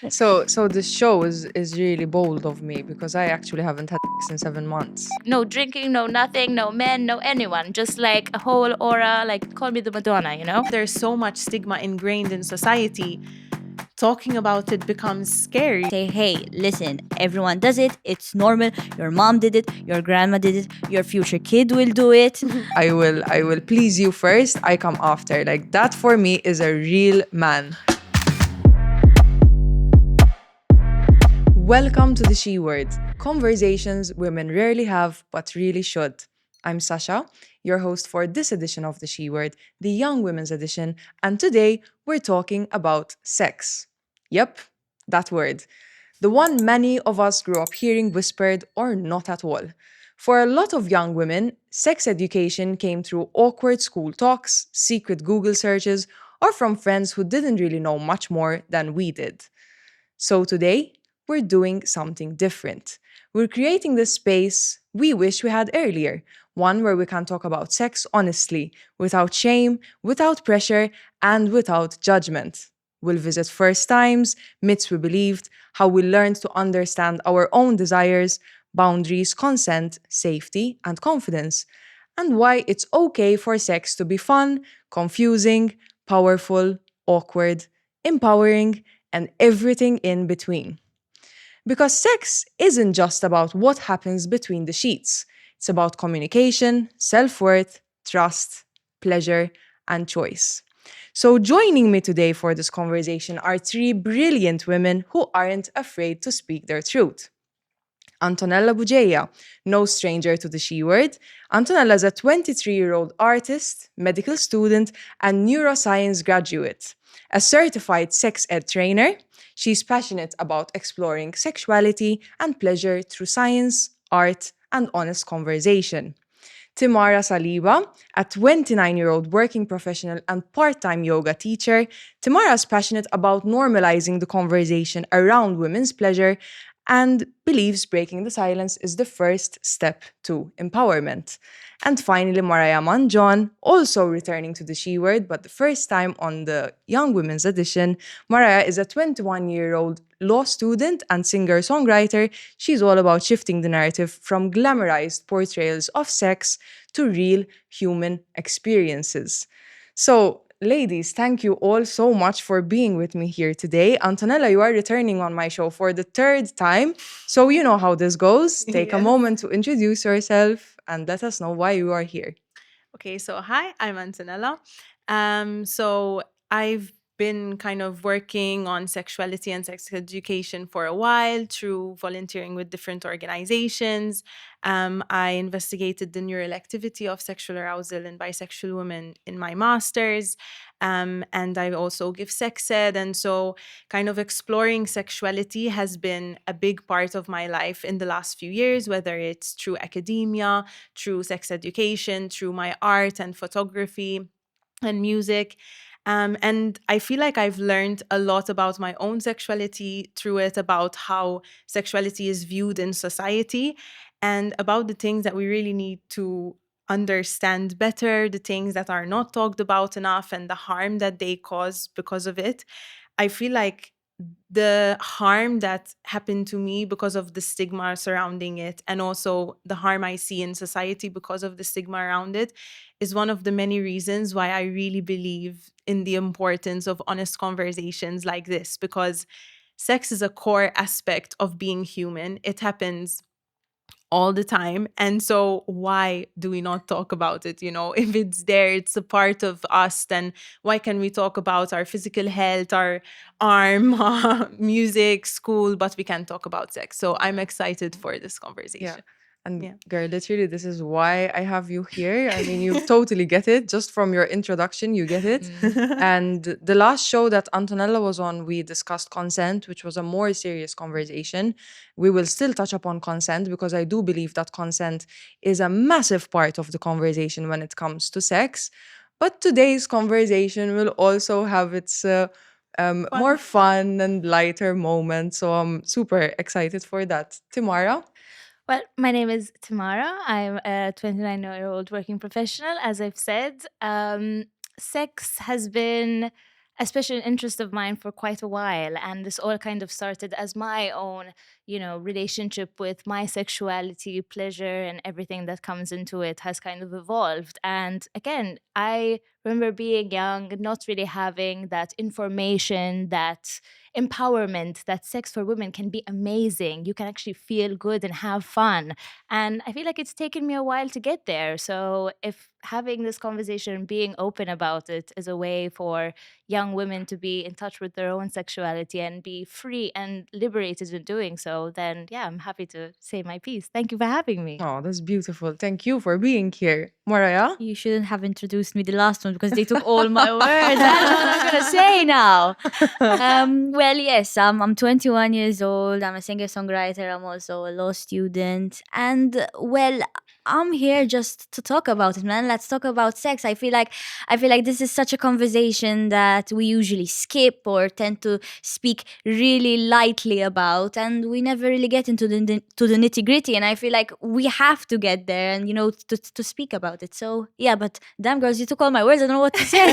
So this show is really bold of me because I actually haven't had sex in 7 months. No drinking, no nothing, no men, no anyone. Just like a whole aura, like call me the Madonna, you know? There's so much stigma ingrained in society. Talking about it becomes scary. Say, hey, listen, everyone does it. It's normal. Your mom did it. Your grandma did it. Your future kid will do it. I will please you first, I come after. Like that for me is a real man. Welcome to the She Word, conversations women rarely have but really should. I'm Sasha, your host for this edition of the She Word, the Young Women's Edition, and today we're talking about sex. Yep, that word. The one many of us grew up hearing whispered or not at all. For a lot of young women, sex education came through awkward school talks, secret Google searches, or from friends who didn't really know much more than we did. So today, we're doing something different. We're creating this space we wish we had earlier, one where we can talk about sex honestly, without shame, without pressure, and without judgment. We'll visit first times, myths we believed, how we learned to understand our own desires, boundaries, consent, safety, and confidence, and why it's okay for sex to be fun, confusing, powerful, awkward, empowering, and everything in between. Because sex isn't just about what happens between the sheets, it's about communication, self worth, trust, pleasure, and choice. So, joining me today for this conversation are three brilliant women who aren't afraid to speak their truth. Antonella Bugeja, no stranger to the She word. Antonella is a 23-year-old artist, medical student, and neuroscience graduate. A certified sex ed trainer, she's passionate about exploring sexuality and pleasure through science, art, and honest conversation. Timara Saliba, a 29-year-old working professional and part-time yoga teacher. Timara is passionate about normalizing the conversation around women's pleasure and believes breaking the silence is the first step to empowerment. And finally, Mariah Mangion, also returning to the She Word, but the first time on the Young Women's Edition. Mariah is a 21-year-old law student and singer-songwriter. She's all about shifting the narrative from glamorized portrayals of sex to real human experiences. So, ladies, thank you all so much for being with me here today. Antonella, you are returning on my show for the third time. So, you know how this goes. Take a Yes. moment to introduce yourself and let us know why you are here. Okay, so hi, I'm Antonella. So I've been kind of working on sexuality and sex education for a while through volunteering with different organizations. I investigated the neural activity of sexual arousal in bisexual women in my master's. And I also give sex ed. And so, kind of exploring sexuality has been a big part of my life in the last few years, whether it's through academia, through sex education, through my art and photography and music. And I feel like I've learned a lot about my own sexuality through it, about how sexuality is viewed in society, and about the things that we really need to understand better, the things that are not talked about enough, and the harm that they cause because of it. I feel like the harm that happened to me because of the stigma surrounding it, and also the harm I see in society because of the stigma around it, is one of the many reasons why I really believe in the importance of honest conversations like this, because sex is a core aspect of being human. It happens all the time. And so why do we not talk about it? You know, if it's there, it's a part of us, then why can we talk about our physical health, our arm, music, school, but we can't talk about sex? So I'm excited for this Yeah. conversation. And Yeah. girl, literally, this is why I have you here. I mean, you totally get it. Just from your introduction, you get it. And the last show that Antonella was on, we discussed consent, which was a more serious conversation. We will still touch upon consent because I do believe that consent is a massive part of the conversation when it comes to sex. But today's conversation will also have its more fun and lighter moments. So I'm super excited for that. Timara? Well, my name is Timara. I'm a 29-year-old working professional, as I've said. Sex has been a special interest of mine for quite a while. And this all kind of started as my own, relationship with my sexuality, pleasure, and everything that comes into it has kind of evolved. And again, I remember being young, not really having that information, that empowerment, that sex for women can be amazing. You can actually feel good and have fun. And I feel like it's taken me a while to get there. So if having this conversation, being open about it, is a way for young women to be in touch with their own sexuality and be free and liberated in doing so, then yeah, I'm happy to say my piece. Thank you for having me. Oh, that's beautiful. Thank you for being here. Mariah? You shouldn't have introduced me the last one because they took all my words. I don't know what I'm gonna say now. Well, yes, I'm 21 years old. I'm a singer-songwriter. I'm also a law student, and well, I'm here just to talk about it, man. Let's talk about sex. I feel like this is such a conversation that we usually skip or tend to speak really lightly about, and we never really get into the nitty-gritty. And I feel like we have to get there and to speak about it. So yeah, but damn girls, you took all my words. I don't know what to say.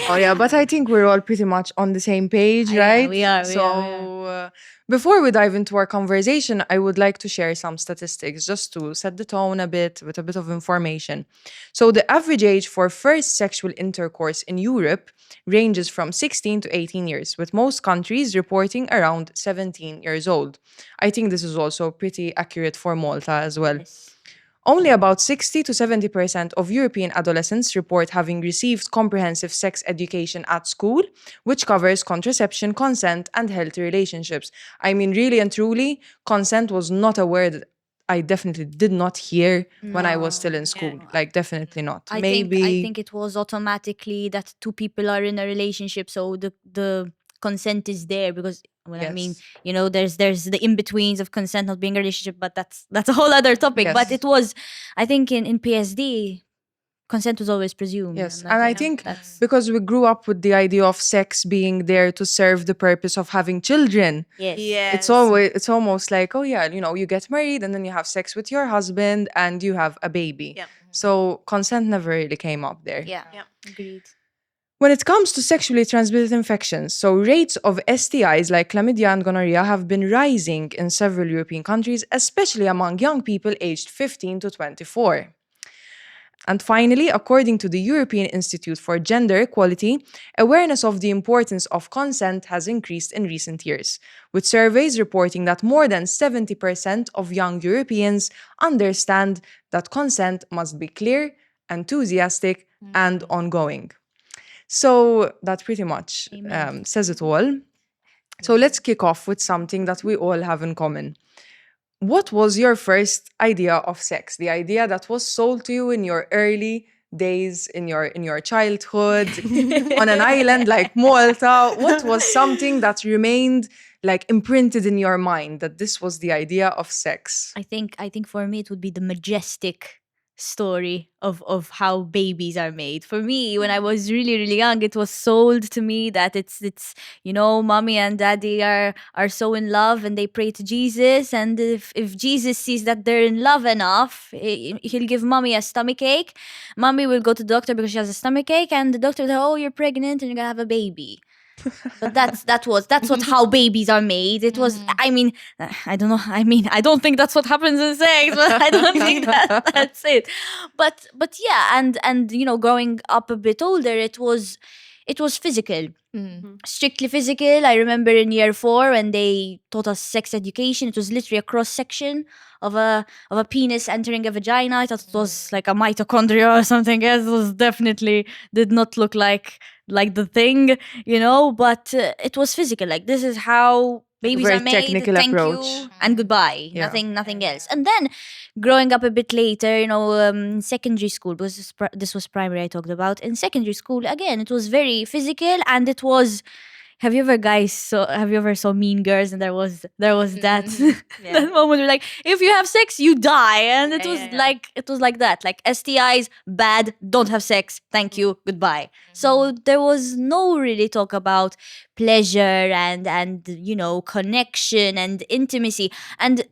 Oh yeah, but I think we're all pretty much on the same page, Yeah, right? we are, we So are. before we dive into our conversation, I would like to share some statistics just to set the tone a bit with a bit of information. So the average age for first sexual intercourse in Europe ranges from 16 to 18 years, with most countries reporting around 17 years old. I think this is also pretty accurate for Malta as well. Yes. Only about 60 to 70% of European adolescents report having received comprehensive sex education at school, which covers contraception, consent, and healthy relationships. I mean, really and truly, consent was not a word I definitely did not hear when I was still in school. Like, definitely not. I Maybe. think it was automatically that two people are in a relationship, so the consent is there because I mean, Yes. there's the in betweens of consent not being a relationship, but that's a whole other topic. But Yes. it was, I think, in PSD, consent was always presumed. Yes, And and I I think think that's because we grew up with the idea of sex being there to serve the purpose of having children, yes, it's Yes. always it's almost like, oh yeah, you get married and then you have sex with your husband and you have a baby. Yeah. So consent never really came up there. yeah, Yeah. agreed. When it comes to sexually transmitted infections, so rates of STIs like chlamydia and gonorrhea have been rising in several European countries, especially among young people aged 15 to 24. And finally, according to the European Institute for Gender Equality, awareness of the importance of consent has increased in recent years, with surveys reporting that more than 70% of young Europeans understand that consent must be clear, enthusiastic, and ongoing. So that pretty much Amen. says it all. So let's kick off with something that we all have in common. What was your first idea of sex? The idea that was sold to you in your early days, in your childhood, on an island like Malta? What was something that remained like imprinted in your mind that this was the idea of sex? I think for me it would be the majestic story of how babies are made. For me, when I was really young, it was sold to me that it's mommy and daddy are so in love and they pray to Jesus, and if Jesus sees that they're in love enough, he'll give mommy a stomach ache. Mommy will go to the doctor because she has a stomach ache, and the doctor will say, oh, you're pregnant and you're gonna have a baby. But that's what how babies are made. It was, I mean, I don't know. I mean, I don't think that's what happens in sex, but I don't think that's it. But yeah, and growing up a bit older, it was physical. Strictly physical. I remember in year 4 when they taught us sex education, it was literally a cross section of a penis entering a vagina. I thought it was like a mitochondria or something else. It was definitely did not look like the thing, but it was physical. Like, this is how babies very are made. technical Thank approach. you and goodbye. Yeah. Nothing else. And then growing up a bit later, secondary school, because this was primary I talked about. In secondary school, again, it was very physical, and it was. Have you ever saw Mean Girls, and there was that that moment where, like, if you have sex you die, and it was like that, like STIs bad, don't have sex, thank you, goodbye. So there was no really talk about pleasure and connection and intimacy. And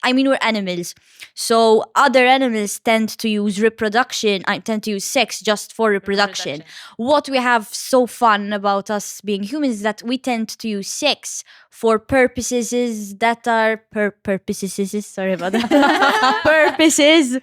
I mean, we're animals, so other animals tend to use reproduction, I tend to use sex just for reproduction. What we have so fun about us being humans is that we tend to use sex for purposes that are purposes, sorry about that, purposes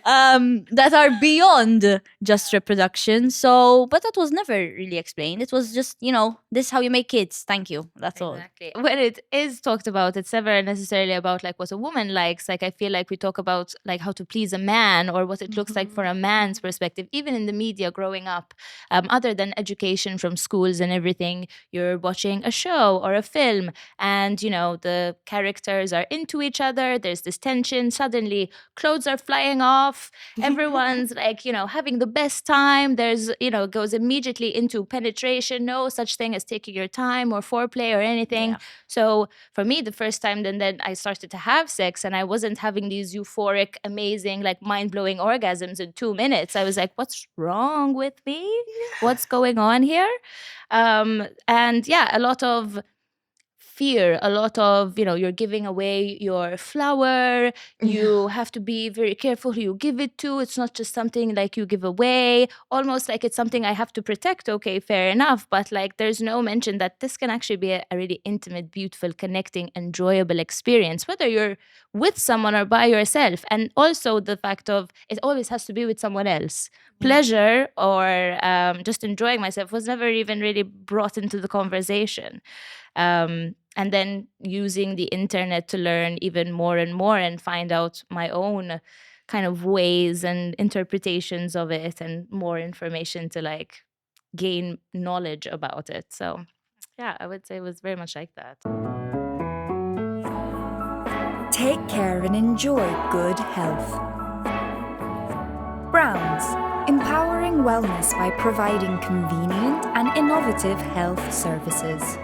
that are beyond just reproduction. So, but that was never really explained. It was just, this is how you make kids. Thank you. That's all. Exactly. When it is talked about, it's never necessarily about like what a woman likes. Like I feel like we talk about like how to please a man or what it looks like for a man's perspective. Even in the media growing up, other than education from schools and everything, you're watching a show or a film, and the characters are into each other. There's this tension. Suddenly, clothes are flying off. Everyone's like having the best time. There's goes immediately into penetration. No such thing as taking your time or foreplay or anything. Yeah. So for me, the first time then I started to have sex, and I wasn't having these euphoric, amazing, like mind-blowing orgasms in 2 minutes. I was like, what's wrong with me? What's going on here? And yeah, a lot of fear, a lot of you're giving away your flower. You have to be very careful who you give it to. It's not just something like you give away, almost like it's something I have to protect. Okay, fair enough, but like there's no mention that this can actually be a really intimate, beautiful, connecting, enjoyable experience, whether you're with someone or by yourself. And also the fact of it always has to be with someone else. Pleasure or just enjoying myself was never even really brought into the conversation. And then using the internet to learn even more and more and find out my own kind of ways and interpretations of it and more information to like gain knowledge about it. So yeah, I would say it was very much like that. Take care and enjoy good health. Browns, empowering wellness by providing convenient and innovative health services.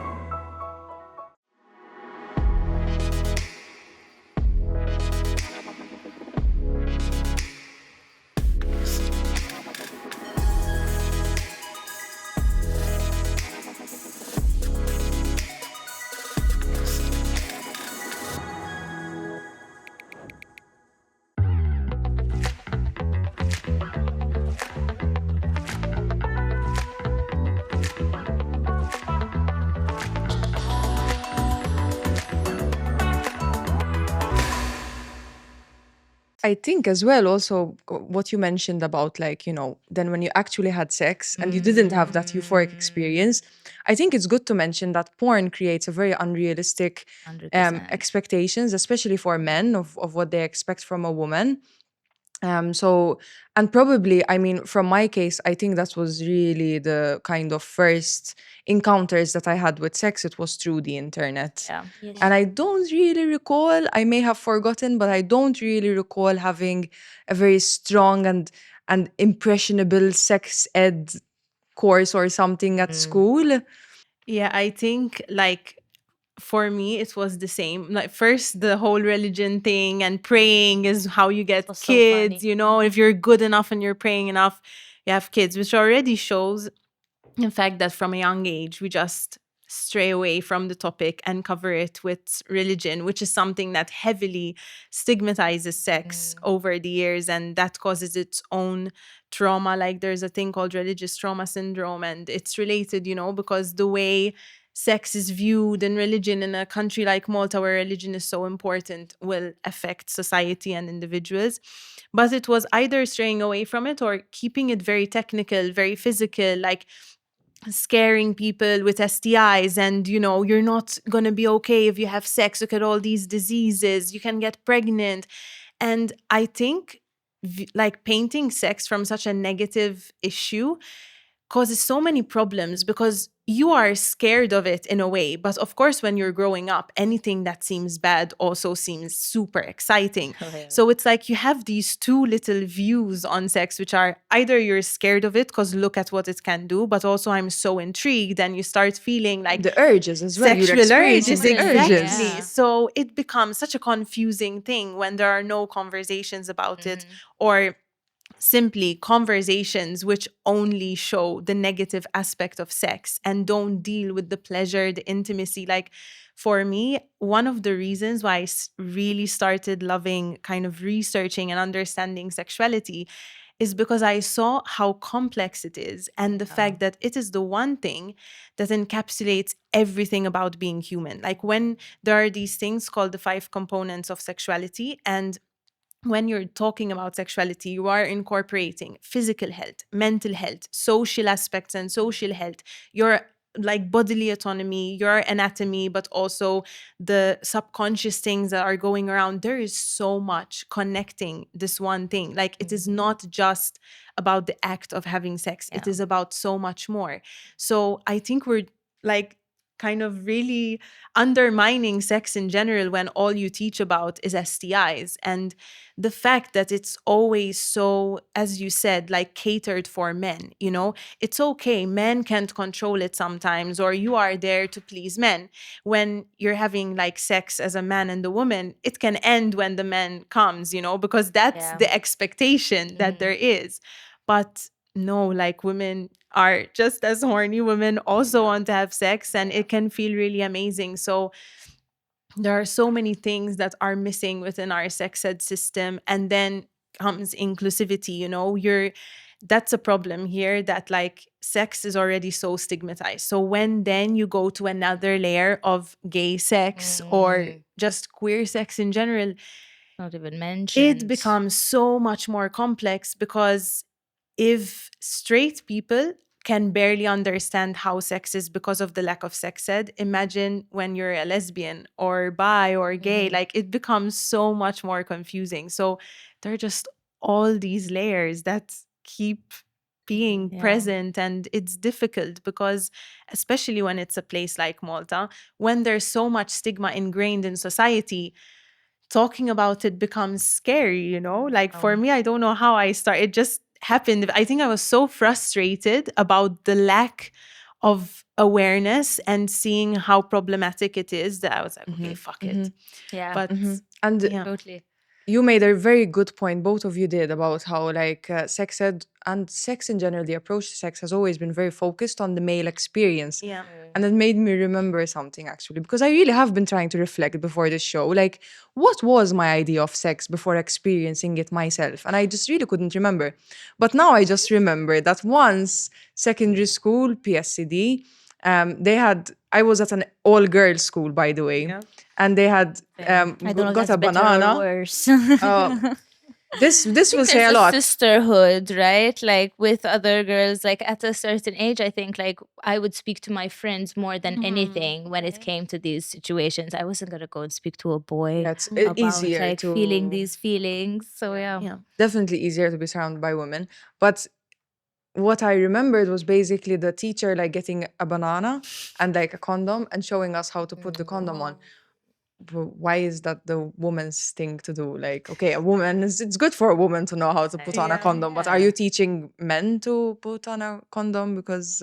I think as well, also what you mentioned about like, then when you actually had sex and you didn't have that euphoric experience, I think it's good to mention that porn creates a very unrealistic 100%. expectations, especially for men, of what they expect from a woman. And probably, I mean, from my case, I think that was really the kind of first encounters that I had with sex. It was through the internet. Yeah. Yes. And I don't really recall, I may have forgotten, but I don't really recall having a very strong and impressionable sex ed course or something at school. Yeah, I think like for me it was the same. Like first the whole religion thing and praying is how you get was so kids, funny. if you're good enough and you're praying enough, you have kids, which already shows in fact that from a young age we just stray away from the topic and cover it with religion, which is something that heavily stigmatizes sex over the years, and that causes its own trauma. Like there's a thing called religious trauma syndrome, and it's related, because the way sex is viewed in religion in a country like Malta, where religion is so important, will affect society and individuals. But it was either straying away from it or keeping it very technical, very physical, like scaring people with STIs and, you're not going to be okay if you have sex. Look at all these diseases. You can get pregnant. And I think like painting sex from such a negative issue causes so many problems because you are scared of it in a way. But of course, when you're growing up, anything that seems bad also seems super exciting. So it's like you have these two little views on sex, which are either you're scared of it because look at what it can do, but also I'm so intrigued, and you start feeling like The urges as well. You're sexual urges. experiencing the Exactly. urges. So it becomes such a confusing thing when there are no conversations about it, or simply conversations which only show the negative aspect of sex and don't deal with the pleasure, the intimacy. Like, for me, one of the reasons why really started loving kind of researching and understanding sexuality is because I saw how complex it is, and the fact that it is the one thing that encapsulates everything about being human. Like, when there are these things called the 5 components of sexuality, and when you're talking about sexuality, you are incorporating physical health, mental health, social aspects and social health, your like bodily autonomy, your anatomy, but also the subconscious things that are going around. There is so much connecting this one thing. Like, it is not just about the act of having sex, it is about so much more. So I think we're like kind of really undermining sex in general when all you teach about is STIs. And the fact that it's always so, as you said, like catered for men, you know, it's okay. Men can't control it sometimes, or you are there to please men. When you're having like sex as a man and a woman, it can end when the man comes, you know, because that's the expectation that there is. But no, like, women are just as horny. Women also want to have sex, and it can feel really amazing. So there are so many things that are missing within our sex ed system. And then comes inclusivity, you know, that's a problem here, that like sex is already so stigmatized. So when then you go to another layer of gay sex or just queer sex in general, Not even mentioned. it becomes so much more complex, because if straight people can barely understand how sex is because of the lack of sex ed, imagine when you're a lesbian or bi or gay. Like, it becomes so much more confusing. So there are just all these layers that keep being present, and it's difficult because, especially when it's a place like Malta, when there's so much stigma ingrained in society, talking about it becomes scary, you know? Like, for me, I don't know how I started. It just happened. I think I was so frustrated about the lack of awareness and seeing how problematic it is that I was like, okay, fuck it. Yeah. But And yeah. Totally. you made a very good point, both of you did, about how like sex ed and sex in general, the approach to sex has always been very focused on the male experience. Yeah. And it made me remember something, actually, because I really have been trying to reflect before this show. Like, what was my idea of sex before experiencing it myself? And I just really couldn't remember. But now I just remember that once, secondary school, PSCD, I was at an all girls school, by the way. Yeah. And they had I don't know if got that's a better banana. or worse. This will say There's a lot. sisterhood, right? Like with other girls, like at a certain age, I think like I would speak to my friends more than anything when it came to these situations. I wasn't gonna go and speak to a boy Yeah, it's about easier like to feeling these feelings. So yeah. Yeah. definitely easier to be surrounded by women. But what I remembered was basically the teacher like getting a banana and like a condom and showing us how to put the condom on. Why is that the woman's thing to do? Like, okay, a woman it's good for a woman to know how to put on a condom, but are you teaching men to put on a condom? Because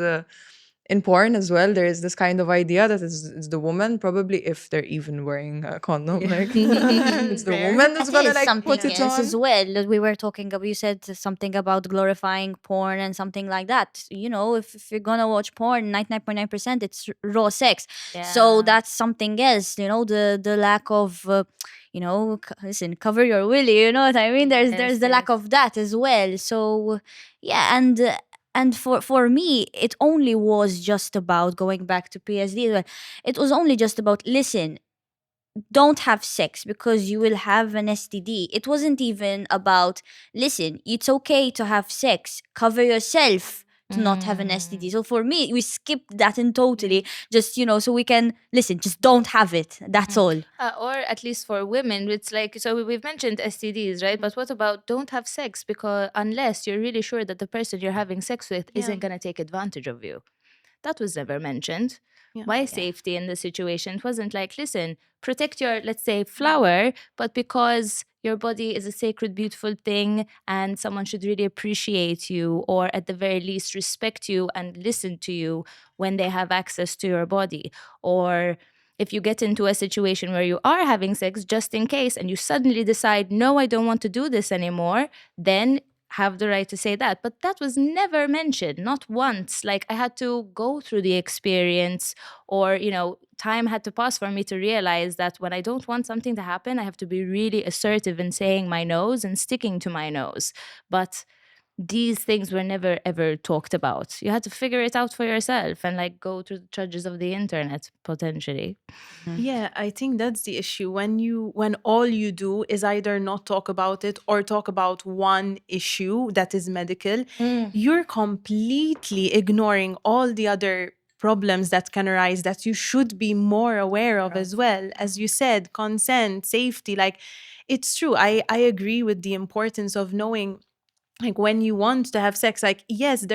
in porn as well, there is this kind of idea that it's the woman, probably, if they're even wearing a condom, like it's the woman that's That gonna is like something put it else on. as well. We were talking about, you said something about glorifying porn and something like that. You know, if you're gonna watch porn, 99.9% it's raw sex. So that's something else, you know, the lack of you know, listen, cover your willy, you know what I mean? There's the lack of that as well. So yeah, and for me, it only was just about going back to PSD. Well, it was only just about, listen, don't have sex because you will have an STD. It wasn't even about, listen, it's okay to have sex, cover yourself to not have an STD. So for me, we skipped that and totally just, you know, so we can, listen, just don't have it. That's all. Or at least for women, it's like, so we've mentioned STDs, right? But what about don't have sex? Because unless you're really sure that the person you're having sex with isn't going to take advantage of you. That was never mentioned. Why safety in the situation? It wasn't like, listen, protect your, let's say, flower, but because your body is a sacred, beautiful thing and someone should really appreciate you, or at the very least respect you and listen to you when they have access to your body. Or if you get into a situation where you are having sex just in case and you suddenly decide, no, I don't want to do this anymore, then have the right to say that. But that was never mentioned, not once. Like, I had to go through the experience, or, time had to pass for me to realize that when I don't want something to happen, I have to be really assertive in saying my no's and sticking to my no's. But these things were never ever talked about. You had to figure it out for yourself and like go through the trudges of the internet potentially. Yeah, I think that's the issue. When all you do is either not talk about it or talk about one issue that is medical, you're completely ignoring all the other problems that can arise that you should be more aware of as well. As you said, consent, safety, like it's true. I agree with the importance of knowing, like, when you want to have sex, like, yes,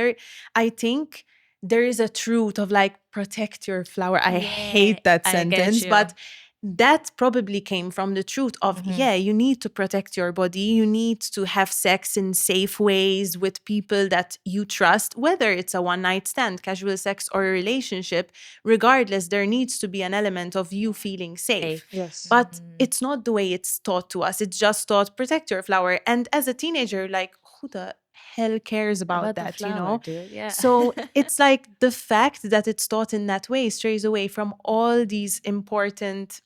I think there is a truth of like protect your flower. I hate that I get sentence, you. but that probably came from the truth of, yeah, you need to protect your body, you need to have sex in safe ways with people that you trust, whether it's a one night stand, casual sex, or a relationship. Regardless, there needs to be an element of you feeling safe. Yes. But it's not the way it's taught to us. It's just taught protect your flower, and as a teenager, like, who the hell cares about the that, flower, dude. Yeah. So it's like the fact that it's taught in that way strays away from all these important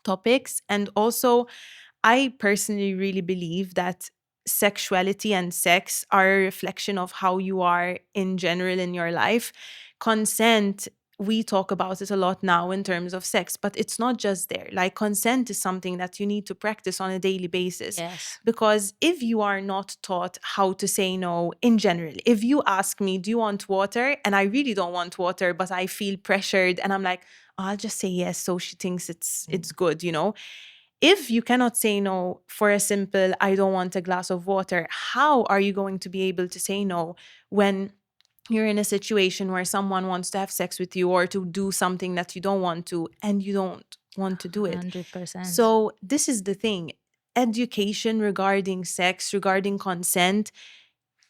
topics. And also, I personally really believe that sexuality and sex are a reflection of how you are in general in your life. Consent, we talk about it a lot now in terms of sex, but it's not just there. Like, consent is something that you need to practice on a daily basis. Yes. Because if you are not taught how to say no in general, if you ask me, do you want water? And I really don't want water, but I feel pressured and I'm like, oh, I'll just say yes, so she thinks it's good, If you cannot say no for a simple, I don't want a glass of water, how are you going to be able to say no when you're in a situation where someone wants to have sex with you or to do something that you don't want to, and you don't want to do it? 100%. So this is the thing. Education regarding sex, regarding consent,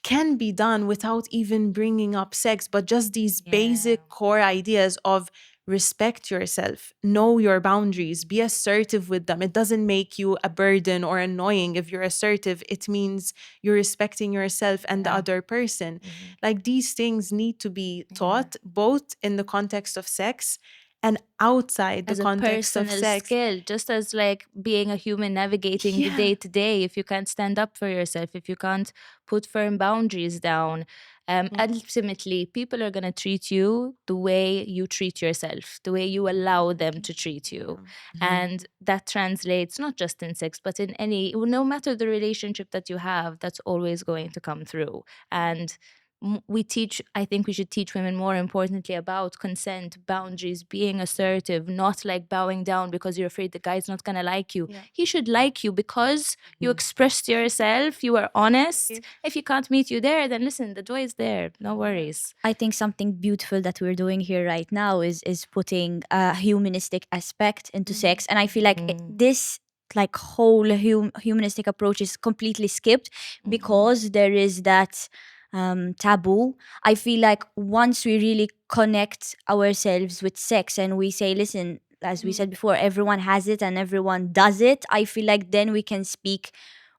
can be done without even bringing up sex, but just these basic core ideas of respect yourself, know your boundaries, be assertive with them. It doesn't make you a burden or annoying if you're assertive. It means you're respecting yourself and the other person. Like, these things need to be taught both in the context of sex and outside the As a context of personal sex. skill, just as like being a human navigating the day to day. If you can't stand up for yourself, if you can't put firm boundaries down, ultimately people are going to treat you the way you treat yourself, the way you allow them to treat you. And that translates not just in sex, but in no matter the relationship that you have, that's always going to come through. And I think we should teach women, more importantly, about consent, boundaries, being assertive, not like bowing down because you're afraid the guy's not going to like you. He should like you because you expressed yourself, you were honest. If he can't meet you there, then listen, the door is there, no worries. I think something beautiful that we're doing here right now is putting a humanistic aspect into sex, and I feel like this like whole humanistic approach is completely skipped because there is that taboo. I feel like once we really connect ourselves with sex and we say, listen, as we said before, everyone has it and everyone does it, I feel like then we can speak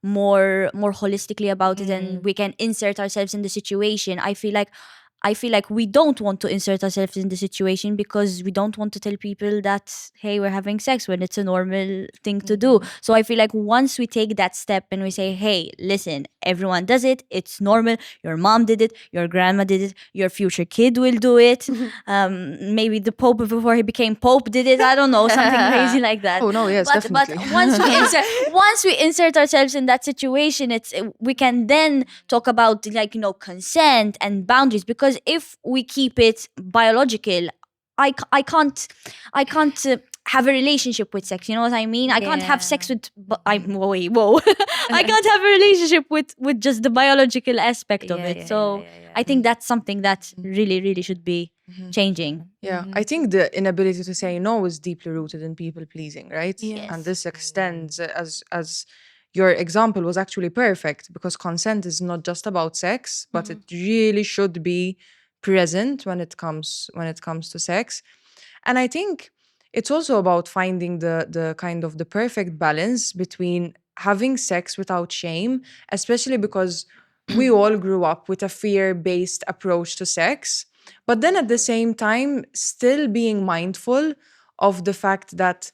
more holistically about it, and we can insert ourselves in the situation. I feel like we don't want to insert ourselves in the situation because we don't want to tell people that, hey, we're having sex, when it's a normal thing to do. So I feel like once we take that step and we say, hey, listen, everyone does it, it's normal, your mom did it, your grandma did it, your future kid will do it, maybe the Pope before he became Pope did it, I don't know, something crazy like that. Oh, no, yes, but definitely. once we insert ourselves in that situation, we can then talk about, like, consent and boundaries, because if we keep it biological, I can't have a relationship with sex, you know what I mean? I can't have sex with I can't have a relationship with just the biological aspect of it. So I think that's something that really should be changing. Yeah, I think the inability to say no is deeply rooted in people pleasing, right? Yes. And this extends, as your example was actually perfect, because consent is not just about sex, but it really should be present when it comes to sex. And I think it's also about finding the kind of the perfect balance between having sex without shame, especially because we all grew up with a fear-based approach to sex, but then at the same time still being mindful of the fact that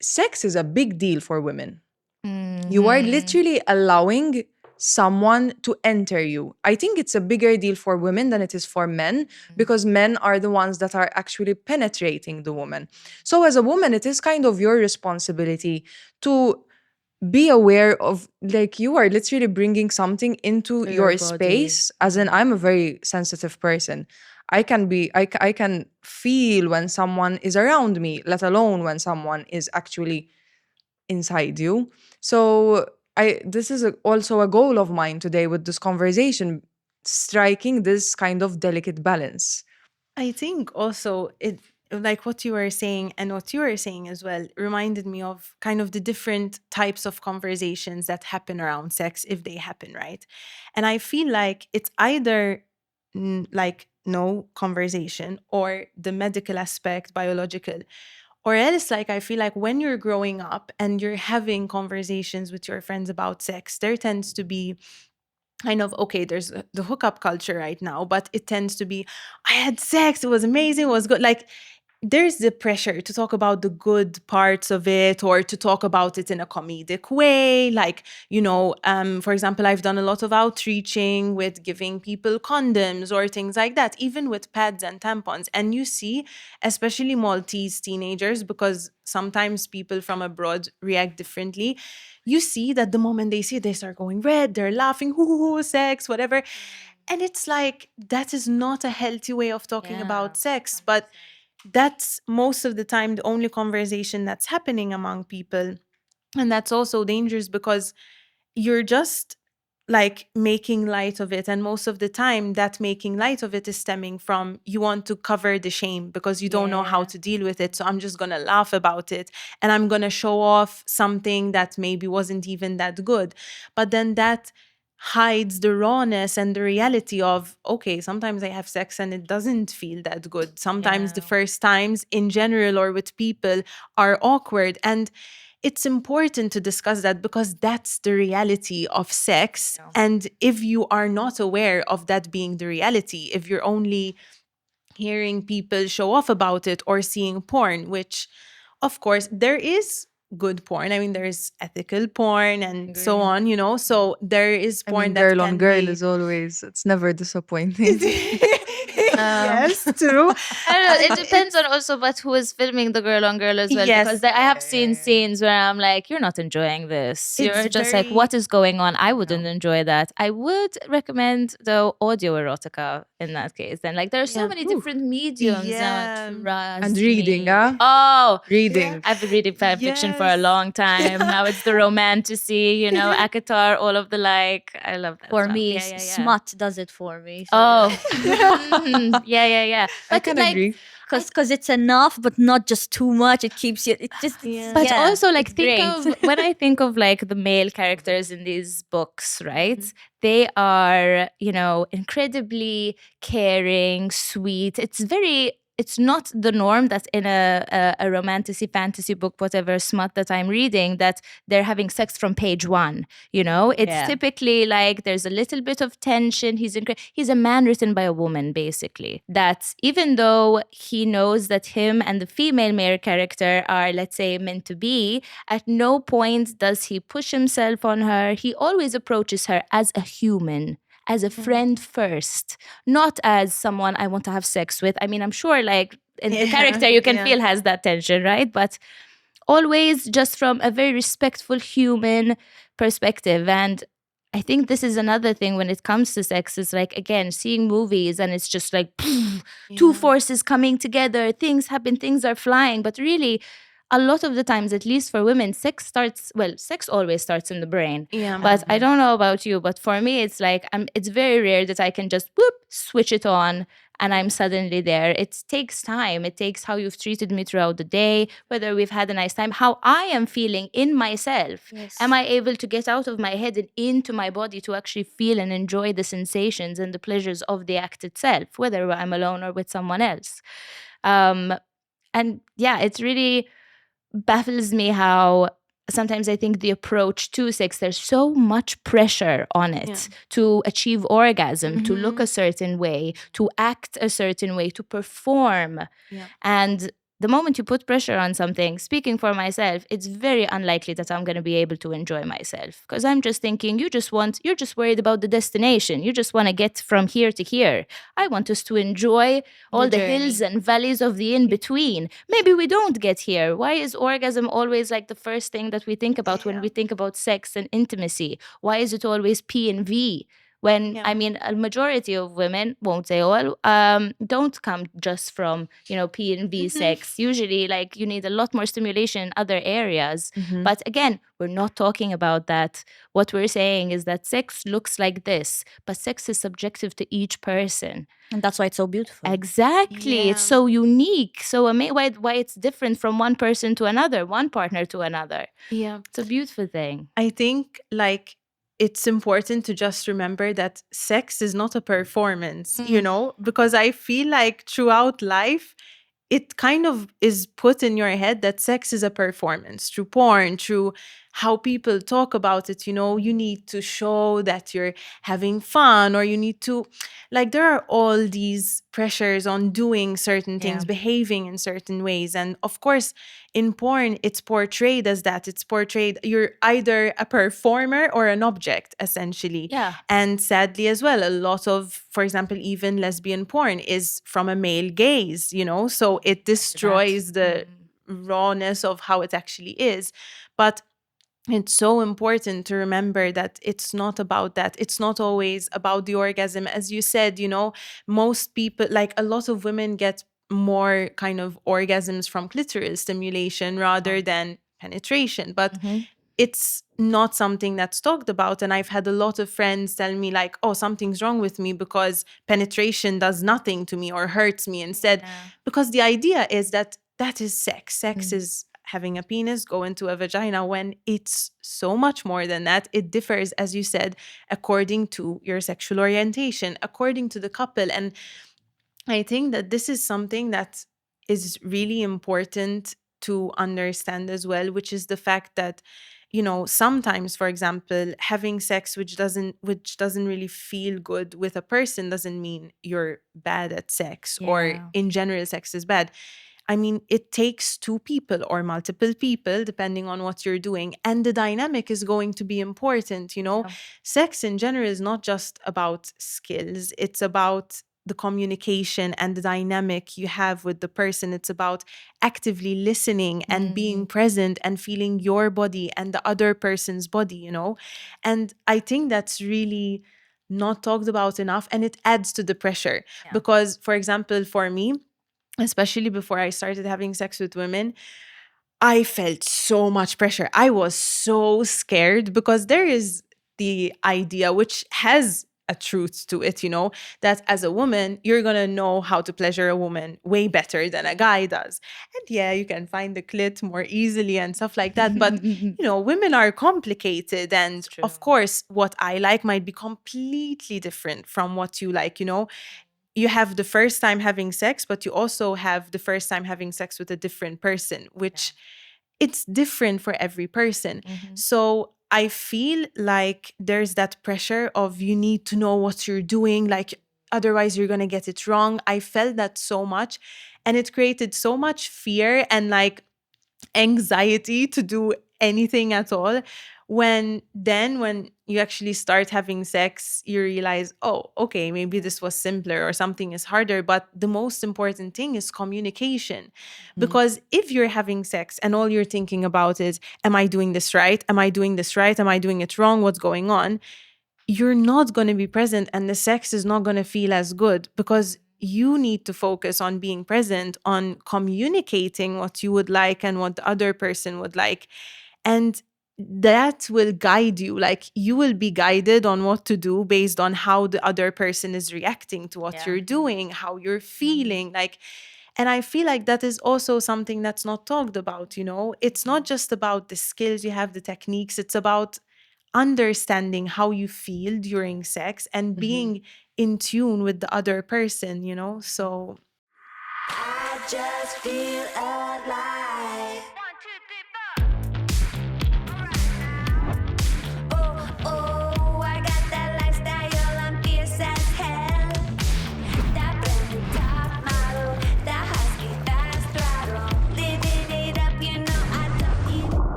sex is a big deal for women. You are literally allowing someone to enter you. I think it's a bigger deal for women than it is for men, because men are the ones that are actually penetrating the woman. So as a woman, it is kind of your responsibility to be aware of, like, you are literally bringing something into Your your body. space. As in, I'm a very sensitive person. I can feel when someone is around me, let alone when someone is actually inside you. So this is also a goal of mine today with this conversation, striking this kind of delicate balance. I think also it, like what you were saying and what you were saying as well, reminded me of kind of the different types of conversations that happen around sex if they happen, right? And I feel like it's either like no conversation, or the medical aspect, biological, or else, like, I feel like when you're growing up and you're having conversations with your friends about sex, there tends to be kind of, okay, there's the hookup culture right now, but it tends to be, I had sex, it was amazing, it was good. Like, there's the pressure to talk about the good parts of it, or to talk about it in a comedic way. Like, for example, I've done a lot of outreaching with giving people condoms or things like that, even with pads and tampons. And you see, especially Maltese teenagers, because sometimes people from abroad react differently. You see that the moment they see it, they start going red, they're laughing, hoo, sex, whatever. And it's like, that is not a healthy way of talking about sex. But that's most of the time the only conversation that's happening among people. And that's also dangerous, because you're just like making light of it. And most of the time, that making light of it is stemming from, you want to cover the shame because you don't know how to deal with it. So I'm just going to laugh about it, and I'm going to show off something that maybe wasn't even that good. But then that hides the rawness and the reality of, okay, sometimes I have sex and it doesn't feel that good. Sometimes the first times in general or with people are awkward. And it's important to discuss that, because that's the reality of sex. And if you are not aware of that being the reality, if you're only hearing people show off about it or seeing porn, which, of course, there is good porn. I mean, there's ethical porn and so on, so there is I porn mean, that girl on can girl be is always, it's never disappointing. yes, true. I don't know. It And depends on it's- also, but who is filming the girl on girl as well. Yes. Because I have seen scenes where I'm like, you're not enjoying this. You're It's just like, very- what is going on? I wouldn't enjoy that. I would recommend the audio erotica in that case. Then, like, there are so Yeah. many Ooh. different mediums. Yeah. Trust And reading, me. huh? Oh, Reading. I've been reading fan fiction for a Yes. long time. Now it's the romantasy, Akatar, all of the like. I love that For stuff. me, Yeah, yeah, yeah. smut does it for me. So Oh, yeah, yeah, yeah. I But can like, agree. because it's enough, but not just too much. It keeps you. It just. Yeah. but yeah, also, like, it's think great. of when I think of like the male characters in these books, right? They are, incredibly caring, sweet. It's not the norm that in a romantasy, fantasy book, whatever smut that I'm reading, that they're having sex from page one. It's Yeah. typically like there's a little bit of tension. He's a man written by a woman, basically. That even though he knows that him and the female male character are, let's say, meant to be, at no point does he push himself on her. He always approaches her as a human, as a friend first, not as someone I want to have sex with. I mean, I'm sure, like, in the character you can feel has that tension, right? But always just from a very respectful human perspective. And I think this is another thing when it comes to sex, is like, again, seeing movies and it's just like two forces coming together, things happen, things are flying. But really, a lot of the times, at least for women, sex always starts in the brain. Yeah. But I don't know about you, but for me, it's like, it's very rare that I can just switch it on and I'm suddenly there. It takes time. It takes how you've treated me throughout the day, whether we've had a nice time, how I am feeling in myself. Yes. Am I able to get out of my head and into my body to actually feel and enjoy the sensations and the pleasures of the act itself, whether I'm alone or with someone else? And yeah, it's really baffles me how sometimes I think the approach to sex, there's so much pressure on it to achieve orgasm, to look a certain way, to act a certain way, to perform. And the moment you put pressure on something, speaking for myself, it's very unlikely that I'm going to be able to enjoy myself, because I'm just thinking, you're just worried about the destination. You just want to get from here to here. I want us to enjoy all the hills and valleys of the in-between. Maybe we don't get here. Why is orgasm always like the first thing that we think about when we think about sex and intimacy? Why is it always P and V? When, I mean, a majority of women, won't say all, don't come just from, P and V sex. Usually, like, you need a lot more stimulation in other areas. But again, we're not talking about that. What we're saying is that sex looks like this, but sex is subjective to each person. And that's why it's so beautiful. Exactly. It's so unique. So why it's different from one person to another, one partner to another. Yeah. It's a beautiful thing. I think, like, it's important to just remember that sex is not a performance, because I feel like throughout life, it kind of is put in your head that sex is a performance through porn, through how people talk about it. You need to show that you're having fun, or you need to, like, there are all these pressures on doing certain things, behaving in certain ways. And of course, in porn, it's portrayed as that. It's portrayed, you're either a performer or an object, essentially. Yeah. And sadly as well, a lot of, for example, even lesbian porn is from a male gaze, so it destroys the rawness of how it actually is. But it's so important to remember that it's not about that. It's not always about the orgasm. As you said, most people, like a lot of women, get more kind of orgasms from clitoral stimulation rather than penetration. But it's not something that's talked about. And I've had a lot of friends tell me, like, oh, something's wrong with me because penetration does nothing to me or hurts me instead. Because the idea is that is sex. Sex is having a penis go into a vagina, when it's so much more than that. It differs, as you said, according to your sexual orientation, according to the couple. And I think that this is something that is really important to understand as well, which is the fact that, sometimes, for example, having sex which doesn't really feel good with a person doesn't mean you're bad at sex, or in general sex is bad. I mean, it takes two people or multiple people, depending on what you're doing. And the dynamic is going to be important, Sex in general is not just about skills. It's about the communication and the dynamic you have with the person. It's about actively listening and being present and feeling your body and the other person's body, And I think that's really not talked about enough. And it adds to the pressure. Because, for example, for me, especially before I started having sex with women, I felt so much pressure. I was so scared, because there is the idea, which has a truth to it, that as a woman, you're going to know how to pleasure a woman way better than a guy does. And you can find the clit more easily and stuff like that. But, women are complicated. And of course, what I like might be completely different from what you like, You have the first time having sex, but you also have the first time having sex with a different person, which it's different for every person. So I feel like there's that pressure of you need to know what you're doing, like otherwise you're going to get it wrong. I felt that so much, and it created so much fear and like anxiety to do anything at all. When you actually start having sex, you realize, oh, okay, maybe this was simpler or something is harder. But the most important thing is communication. Because if you're having sex and all you're thinking about is, am I doing this right? Am I doing this right? Am I doing it wrong? What's going on? You're not going to be present, and the sex is not going to feel as good, because you need to focus on being present, on communicating what you would like and what the other person would like. And that will guide you. Like, you will be guided on what to do based on how the other person is reacting to what you're doing, how you're feeling. Like, and I feel like that is also something that's not talked about, It's not just about the skills you have, the techniques. It's about understanding how you feel during sex and being in tune with the other person, So I just feel alive. 1, 2, 3, 4.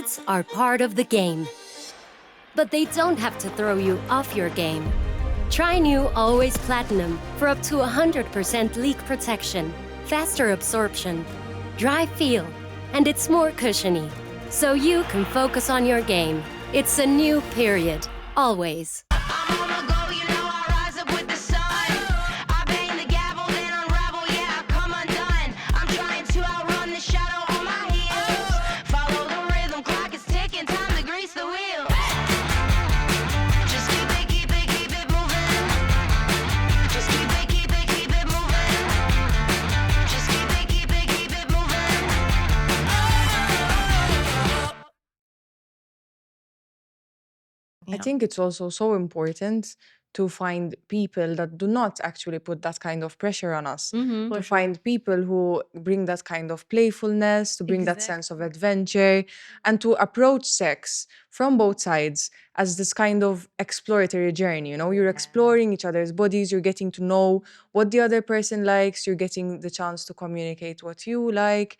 limits are part of the game. But they don't have to throw you off your game. Try new Always Platinum for up to 100% leak protection, faster absorption, dry feel, and it's more cushiony, so you can focus on your game. It's a new period, always. I think it's also so important to find people that do not actually put that kind of pressure on us. To find people who bring that kind of playfulness, to bring that sense of adventure, and to approach sex from both sides as this kind of exploratory journey. You know, you're exploring each other's bodies, you're getting to know what the other person likes, you're getting the chance to communicate what you like.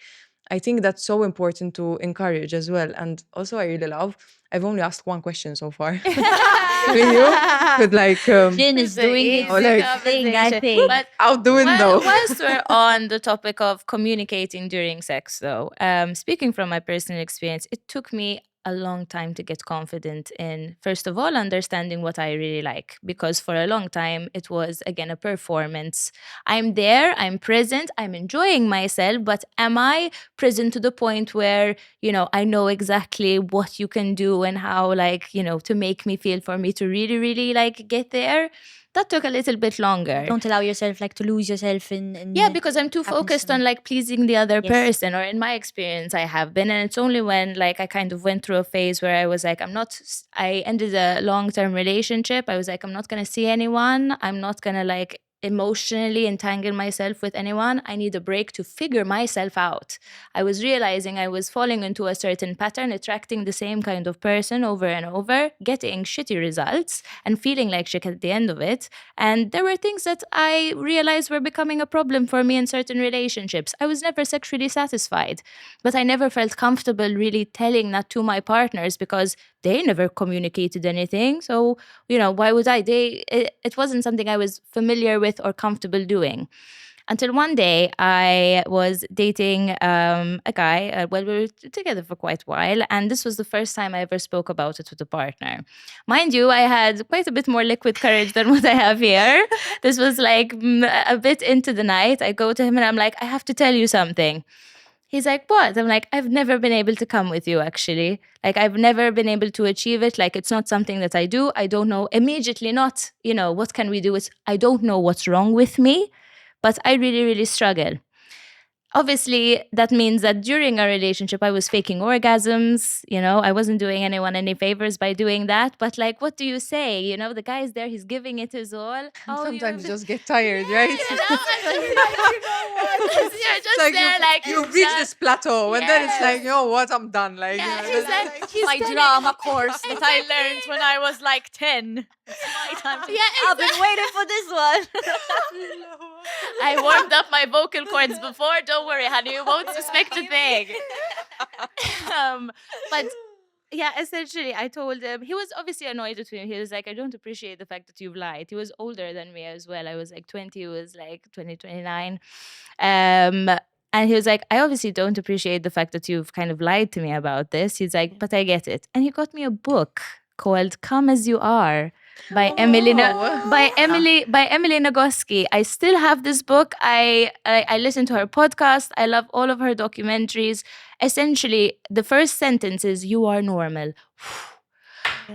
I think that's so important to encourage as well. And also, I really love, I've only asked one question so far. Maybe you could Jin is doing his thing, I think. But outdo it though. whilst we're on the topic of communicating during sex, though, speaking from my personal experience, it took me a long time to get confident in, first of all, understanding what I really like. Because for a long time, it was, again, a performance. I'm there, I'm present, I'm enjoying myself, but am I present to the point where, you know, I know exactly what you can do and how, like, you know, to make me feel, for me to really, really, like, get there? That took a little bit longer. Don't allow yourself like to lose yourself in Yeah, because I'm too focused on like pleasing the other Yes. person, or in my experience I have been. And it's only when like I kind of went through a phase where I was like, I ended a long-term relationship. I was like, I'm not gonna see anyone. I'm not gonna like emotionally entangle myself with anyone. I need a break to figure myself out. I was realizing I was falling into a certain pattern, attracting the same kind of person over and over, getting shitty results and feeling like shit at the end of it. And there were things that I realized were becoming a problem for me in certain relationships. I was never sexually satisfied, but I never felt comfortable really telling that to my partners because they never communicated anything. So, you know, why would I? It wasn't something I was familiar with or comfortable doing. Until one day I was dating a guy. Well, we were together for quite a while. And this was the first time I ever spoke about it with a partner. Mind you, I had quite a bit more liquid courage than what I have here. This was like a bit into the night. I go to him and I'm like, I have to tell you something. He's like, what? I'm like, I've never been able to come with you, actually. Like, I've never been able to achieve it. Like, it's not something that I do. I don't know. Immediately not, you know, what can we do? It's, I don't know what's wrong with me, but I really, really struggle. Obviously, that means that during our relationship, I was faking orgasms. You know, I wasn't doing anyone any favors by doing that. But like, what do you say? You know, the guy's there, he's giving it his all. Sometimes you just get tired, right? You know, you're just Like there, like you've reached this plateau, and then it's Yes. like, you know what, I'm done. Like, Yeah, you know, he's like, he's my telling- drama course that I learned when I was like 10. It's my time to- Yeah, I've been waiting for this one. I warmed up my vocal cords before. Don't worry, honey, you won't suspect a thing. But yeah, essentially, I told him, he was obviously annoyed with me. He was like, I don't appreciate the fact that you've lied. He was older than me as well. I was like 20, he was like 20, 29. And he was like, I obviously don't appreciate the fact that you've kind of lied to me about this. He's like, but I get it. And he got me a book called Come As You Are by Emily Nagoski. I still have this book. I listen to her podcast. I love all of her documentaries. Essentially, the first sentence is, you are normal.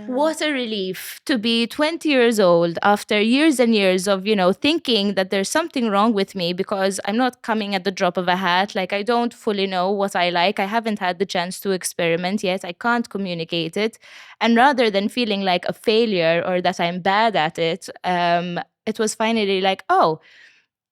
What a relief to be 20 years old after years and years of, you know, thinking that there's something wrong with me because I'm not coming at the drop of a hat. Like, I don't fully know what I like. I haven't had the chance to experiment yet. I can't communicate it. And rather than feeling like a failure or that I'm bad at it, it was finally like, oh,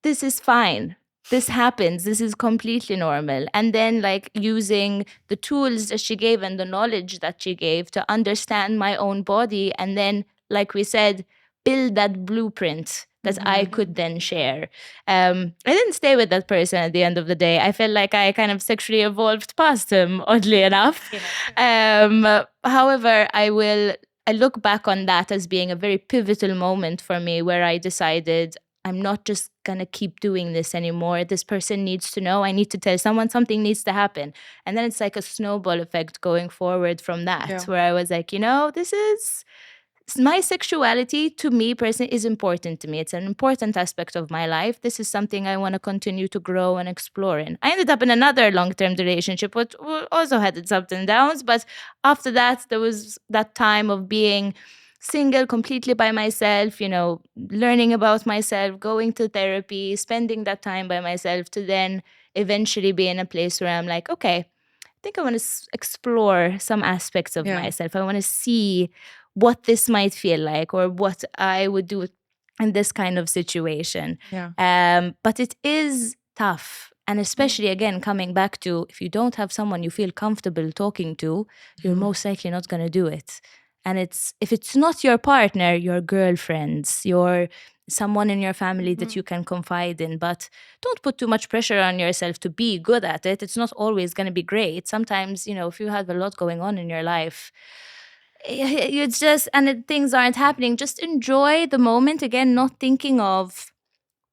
this is fine. This happens. This is completely normal. And then like using the tools that she gave and the knowledge that she gave to understand my own body. And then, like we said, build that blueprint that I could then share. I didn't stay with that person at the end of the day. I felt like I kind of sexually evolved past him, oddly enough. However, I look back on that as being a very pivotal moment for me, where I decided I'm not just going to keep doing this anymore. This person needs to know. I need to tell someone, something needs to happen. And then it's like a snowball effect going forward from that, where I was like, this is my sexuality, to me personally, is important to me. It's an important aspect of my life. This is something I want to continue to grow and explore in. I ended up in another long-term relationship, which also had its ups and downs. But after that, there was that time of being single completely by myself, learning about myself, going to therapy, spending that time by myself, to then eventually be in a place where I'm like, okay, I think I want to explore some aspects of myself. I want to see what this might feel like, or what I would do in this kind of situation. But it is tough. And especially, again, coming back to, if you don't have someone you feel comfortable talking to, you're most likely not going to do it. And if it's not your partner, your girlfriends, your someone in your family that you can confide in. But don't put too much pressure on yourself to be good at it. It's not always going to be great. Sometimes, if you have a lot going on in your life, it's just, things aren't happening, just enjoy the moment. Again, not thinking of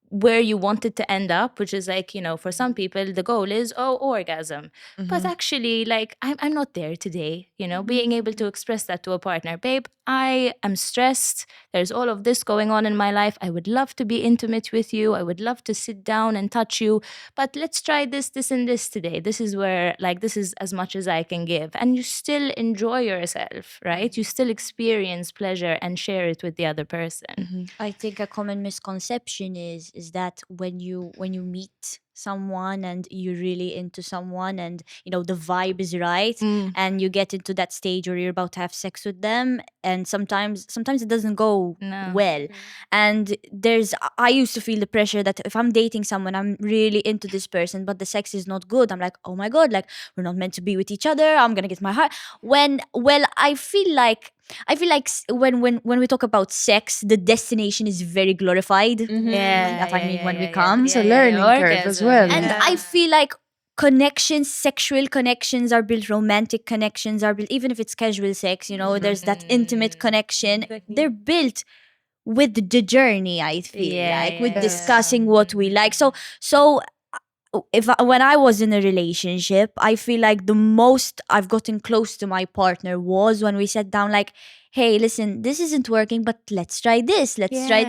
where you want it to end up, which is like, for some people the goal is orgasm, but actually, like, I'm not there today. Being able to express that to a partner, babe, I am stressed, there's all of this going on in my life, I would love to be intimate with you, I would love to sit down and touch you, but let's try this and this today. This is where, like, this is as much as I can give, and you still enjoy yourself, right? You still experience pleasure and share it with the other person. I think a common misconception is that when you meet someone and you're really into someone, and the vibe is right, and you get into that stage where you're about to have sex with them, and sometimes it doesn't go well. And I used to feel the pressure that if I'm dating someone, I'm really into this person, but the sex is not good, I'm like, oh my god, like, we're not meant to be with each other, I'm gonna get my heart. I feel like when we talk about sex, the destination is very glorified. When we come, it's a learning curve as well. and I feel like sexual connections are built, romantic connections are built, even if it's casual sex, there's that intimate connection. They're built with the journey, I feel with discussing what we like. So when I was in a relationship, I feel like the most I've gotten close to my partner was when we sat down, like, hey, listen, this isn't working, but let's try this, let's try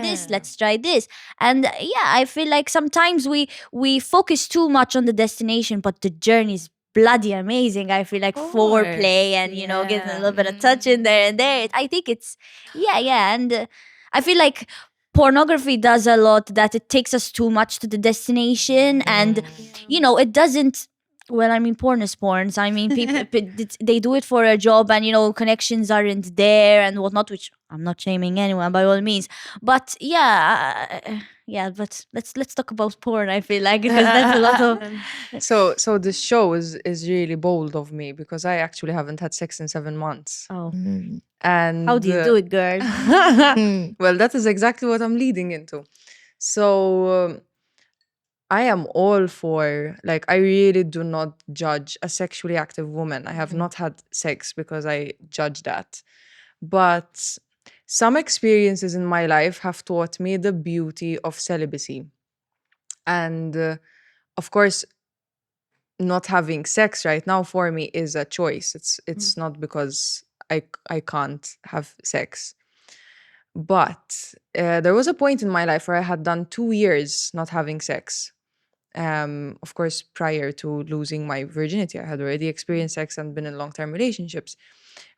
this. And I feel like sometimes we focus too much on the destination, but the journey is bloody amazing. I feel like foreplay and getting a little bit of touch in there and there, I think it's and I feel like pornography does a lot, that it takes us too much to the destination, and it doesn't. Well, I mean, porn is porn. So I mean, people they do it for a job, and connections aren't there and whatnot. Which I'm not shaming anyone by all means, but but let's talk about porn. I feel like, because that's a lot of. So this show is really bold of me, because I actually haven't had sex in 7 months. Oh, And how do you do it, girl? well, that is exactly what I'm leading into. So I am all for, like, I really do not judge a sexually active woman. I have not had sex because I judge that. But some experiences in my life have taught me the beauty of celibacy. And of course, not having sex right now for me is a choice. It's not because I can't have sex. But there was a point in my life where I had done 2 years not having sex. Of course, prior to losing my virginity, I had already experienced sex and been in long-term relationships.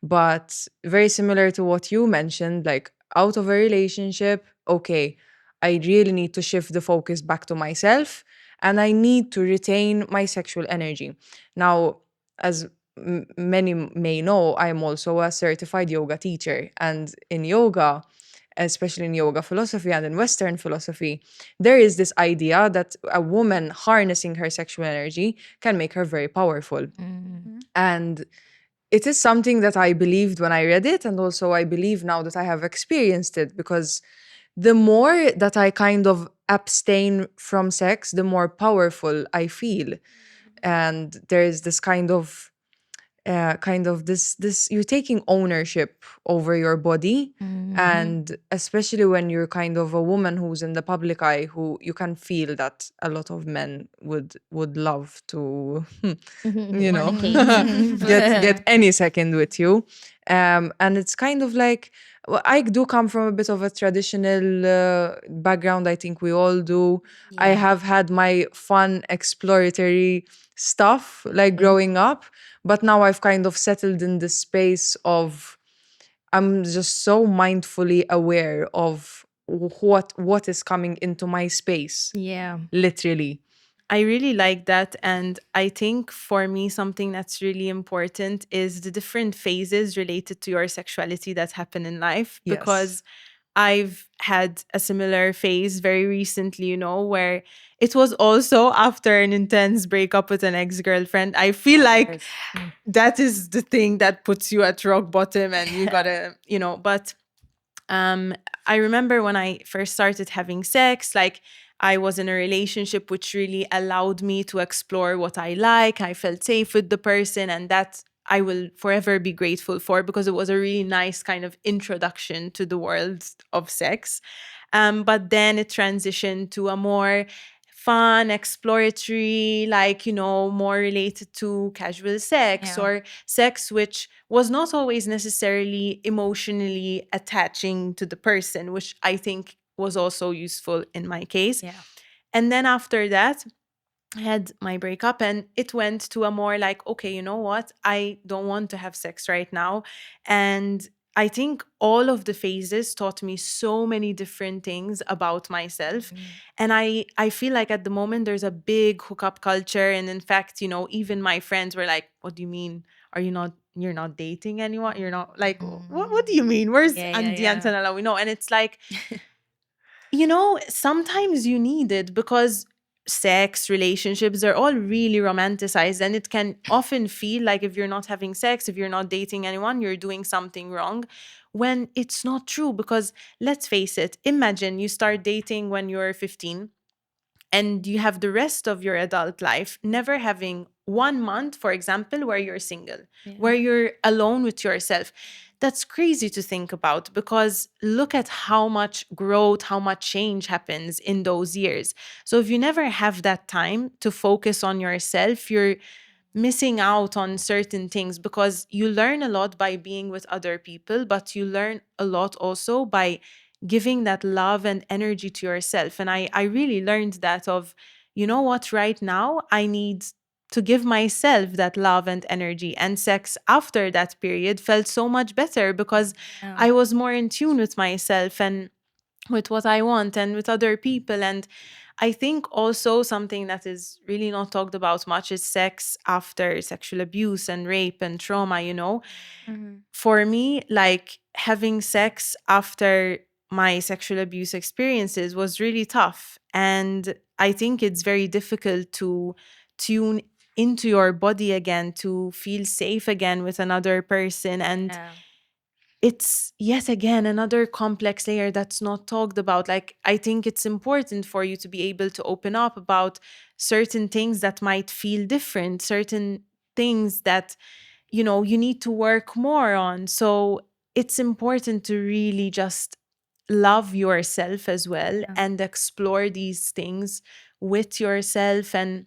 But very similar to what you mentioned, like, out of a relationship, okay, I really need to shift the focus back to myself, and I need to retain my sexual energy. Now, as many may know, I am also a certified yoga teacher. And in yoga, especially in yoga philosophy and in Western philosophy, there is this idea that a woman harnessing her sexual energy can make her very powerful. And it is something that I believed when I read it, and also I believe now that I have experienced it, because the more that I kind of abstain from sex, the more powerful I feel. And there's this kind of this you're taking ownership over your body, and especially when you're kind of a woman who's in the public eye, who you can feel that a lot of men would love to you know get any second with you. And it's kind of like, well, I do come from a bit of a traditional background. I think we all do. I have had my fun exploratory stuff like growing up, but now I've kind of settled in the space of, I'm just so mindfully aware of what is coming into my space, Yeah. literally. I really like that. And I think for me, something that's really important is the different phases related to your sexuality that happen in life. Yes. Because I've had a similar phase very recently, where it was also after an intense breakup with an ex-girlfriend. I feel like that is the thing that puts you at rock bottom and you gotta, but I remember when I first started having sex, like I was in a relationship which really allowed me to explore what I like. I felt safe with the person, and that I will forever be grateful for, because it was a really nice kind of introduction to the world of sex. But then it transitioned to a more fun, exploratory, like, more related to casual sex, Yeah. or sex which was not always necessarily emotionally attaching to the person, which I think was also useful in my case. Yeah. And then after that, I had my breakup, and it went to a more like, okay, you know what? I don't want to have sex right now. And I think all of the phases taught me so many different things about myself. And I feel like at the moment there's a big hookup culture. And in fact, even my friends were like, what do you mean? You're not dating anyone? You're not like, what do you mean? Where's Yeah, Andy yeah. Antonella? We know. And it's like, sometimes you need it, because sex, relationships, they're all really romanticized. And it can often feel like if you're not having sex, if you're not dating anyone, you're doing something wrong, when it's not true. Because let's face it, imagine you start dating when you're 15 and you have the rest of your adult life never having 1 month, for example, where you're single, where you're alone with yourself. That's crazy to think about, because look at how much growth, how much change happens in those years. So if you never have that time to focus on yourself, you're missing out on certain things, because you learn a lot by being with other people, but you learn a lot also by giving that love and energy to yourself. And I really learned that of, you know what, right now I need to give myself that love and energy. And sex after that period felt so much better, because I was more in tune with myself and with what I want and with other people. And I think also something that is really not talked about much is sex after sexual abuse and rape and trauma, For me, like having sex after my sexual abuse experiences was really tough. And I think it's very difficult to tune into your body again, to feel safe again with another person. And it's yet again another complex layer that's not talked about. Like, I think it's important for you to be able to open up about certain things that might feel different, certain things that, you need to work more on. So it's important to really just love yourself as well and explore these things with yourself, and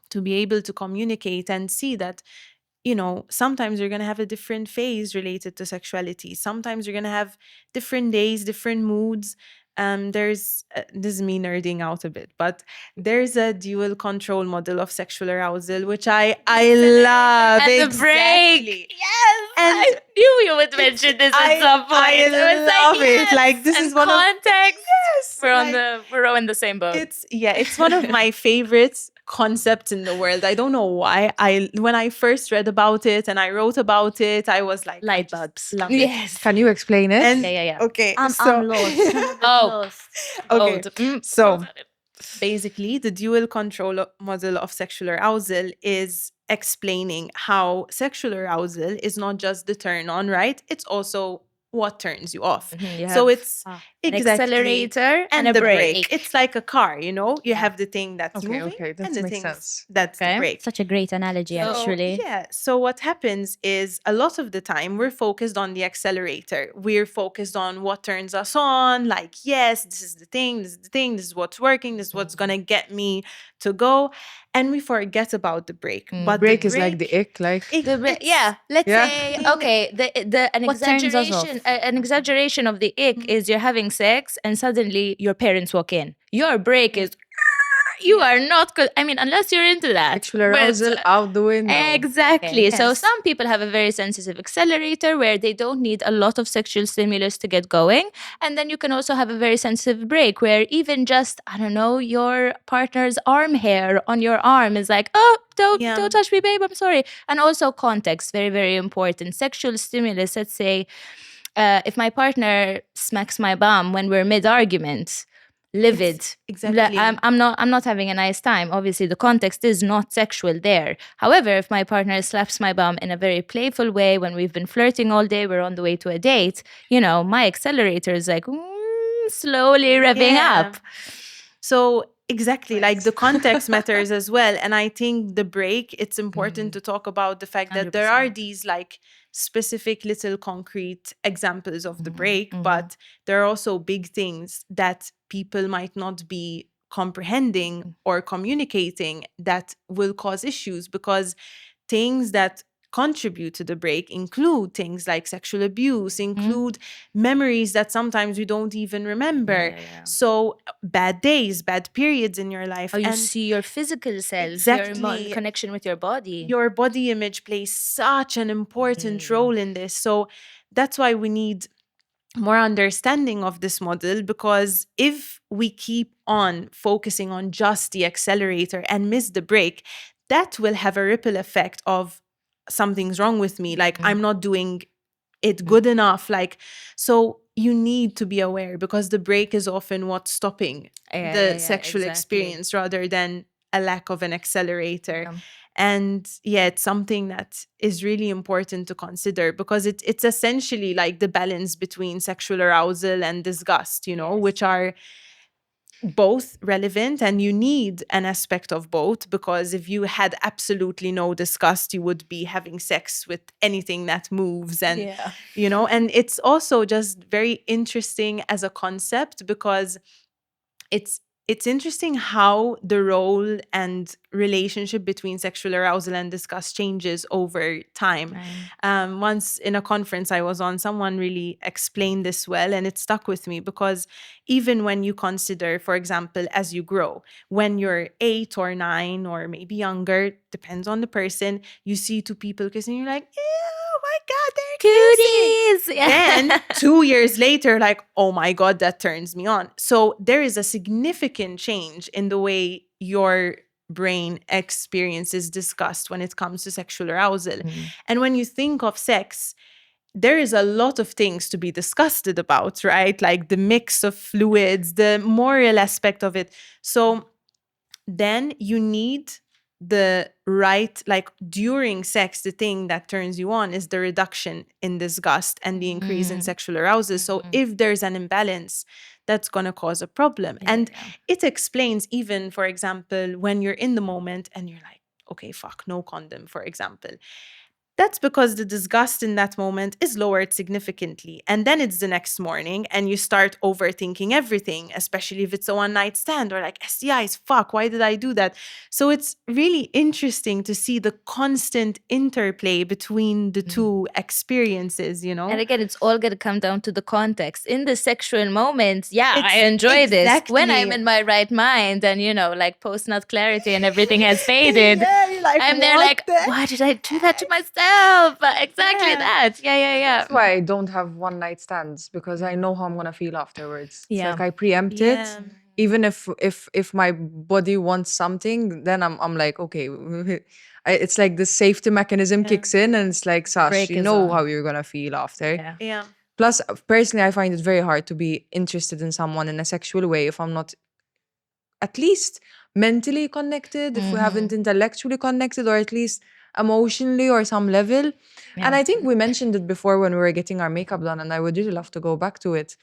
to be able to communicate and see that sometimes you're going to have a different phase related to sexuality. Sometimes you're going to have different days, different moods. There's this is me nerding out a bit, but there's a dual control model of sexual arousal, which I love. At the break. Exactly. Yes. And I knew you would mention this at some point. I was love like, it. yes. Like, this And is one of context. yes, We're all in the same boat. it's one of my favorite concepts in the world. I don't know why. When I first read about it and I wrote about it, I was like, Light I just bulbs. love it. Yes. Can you explain it? And Yeah. okay, I'm so lost. Oh. okay, Oh, so basically, the dual control model of sexual arousal is explaining how sexual arousal is not just the turn on, right? It's also what turns you off. You So have it's an exactly accelerator and a the brake. It's like a car, you know, you have the thing that's Okay, moving okay, that and the makes things sense. that's the Okay. brake. Such a great analogy, So, actually. yeah. So what happens is a lot of the time we're focused on the accelerator. We're focused on what turns us on. Like, yes, this is the thing. This is the thing. This is what's working. This is what's gonna get me to go. And we forget about the brake. But Break the is like the ick, like Yeah, let's Yeah. say I mean, okay. An What turns us off? exaggeration of the ick is you're having sex and suddenly your parents walk in. Your break is you are not good. I mean, unless you're into that. sexual arousal out the window. Exactly. Okay, So yes. some people have a very sensitive accelerator where they don't need a lot of sexual stimulus to get going. And then you can also have a very sensitive break where even just, I don't know, your partner's arm hair on your arm is like, oh, Yeah. don't touch me, babe, I'm sorry. And also context, very, very important. Sexual stimulus, let's say, if my partner smacks my bum when we're mid-argument, livid. exactly. I'm not having a nice time. Obviously, the context is not sexual there. However, if my partner slaps my bum in a very playful way when we've been flirting all day, we're on the way to a date, you know, my accelerator is like slowly revving up. So exactly, like the context matters as well. And I think the break, it's important to talk about the fact that there are 100%. these like specific little concrete examples of the break, but there are also big things that people might not be comprehending or communicating that will cause issues, because things that contribute to the break include things like sexual abuse, include memories that sometimes we don't even remember. So bad days, bad periods in your life. How you and see your physical self, Exactly. your connection with your body. your body image plays such an important role in this. So that's why we need more understanding of this model, because if we keep on focusing on just the accelerator and miss the brake, that will have a ripple effect of something's wrong with me, like I'm not doing it good enough, like, so you need to be aware, because the brake is often what's stopping the sexual experience rather than a lack of an accelerator. And yeah, it's something that is really important to consider, because it's essentially like the balance between sexual arousal and disgust, you know, which are both relevant, and you need an aspect of both, because if you had absolutely no disgust, you would be having sex with anything that moves. And you know, and it's also just very interesting as a concept, because it's interesting how the role and relationship between sexual arousal and disgust changes over time. Once in a conference I was on, someone really explained this well, and it stuck with me, because even when you consider, for example, as you grow, when you're 8 or 9 or maybe younger, depends on the person, you see two people kissing, you're like, oh my God, they're kissing. Then 2 years later, like, oh my God, that turns me on. So there is a significant change in the way your brain experiences disgust when it comes to sexual arousal. And when you think of sex, there is a lot of things to be disgusted about, right? Like the mix of fluids, the moral aspect of it. So then you need the right, like during sex, the thing that turns you on is the reduction in disgust and the increase in sexual arousal. So if there's an imbalance, that's going to cause a problem. And it explains even, for example, when you're in the moment and you're like, okay, fuck, no condom, for example. That's because the disgust in that moment is lowered significantly. And then it's the next morning and you start overthinking everything, especially if it's a one-night stand or like STIs, fuck, why did I do that? So it's really interesting to see the constant interplay between the two experiences, you know? And again, it's all going to come down to the context. In the sexual moment, I enjoy this. When I'm in my right mind and, you know, like post-nut clarity and everything has faded, you're like, I'm there like, why did I do that to myself? Exactly that. Yeah. That's why I don't have one night stands, because I know how I'm gonna feel afterwards. It's like I preempt it. Even if my body wants something, then I'm like, okay. It's like the safety mechanism kicks in, and it's like, Sash, Break you is know on. how you're gonna feel after. Yeah. Plus, personally, I find it very hard to be interested in someone in a sexual way if I'm not at least mentally connected, if we haven't intellectually connected, or at least emotionally or some level. And Yeah. I think we mentioned it before when we were getting our makeup done, and I would really love to go back to it.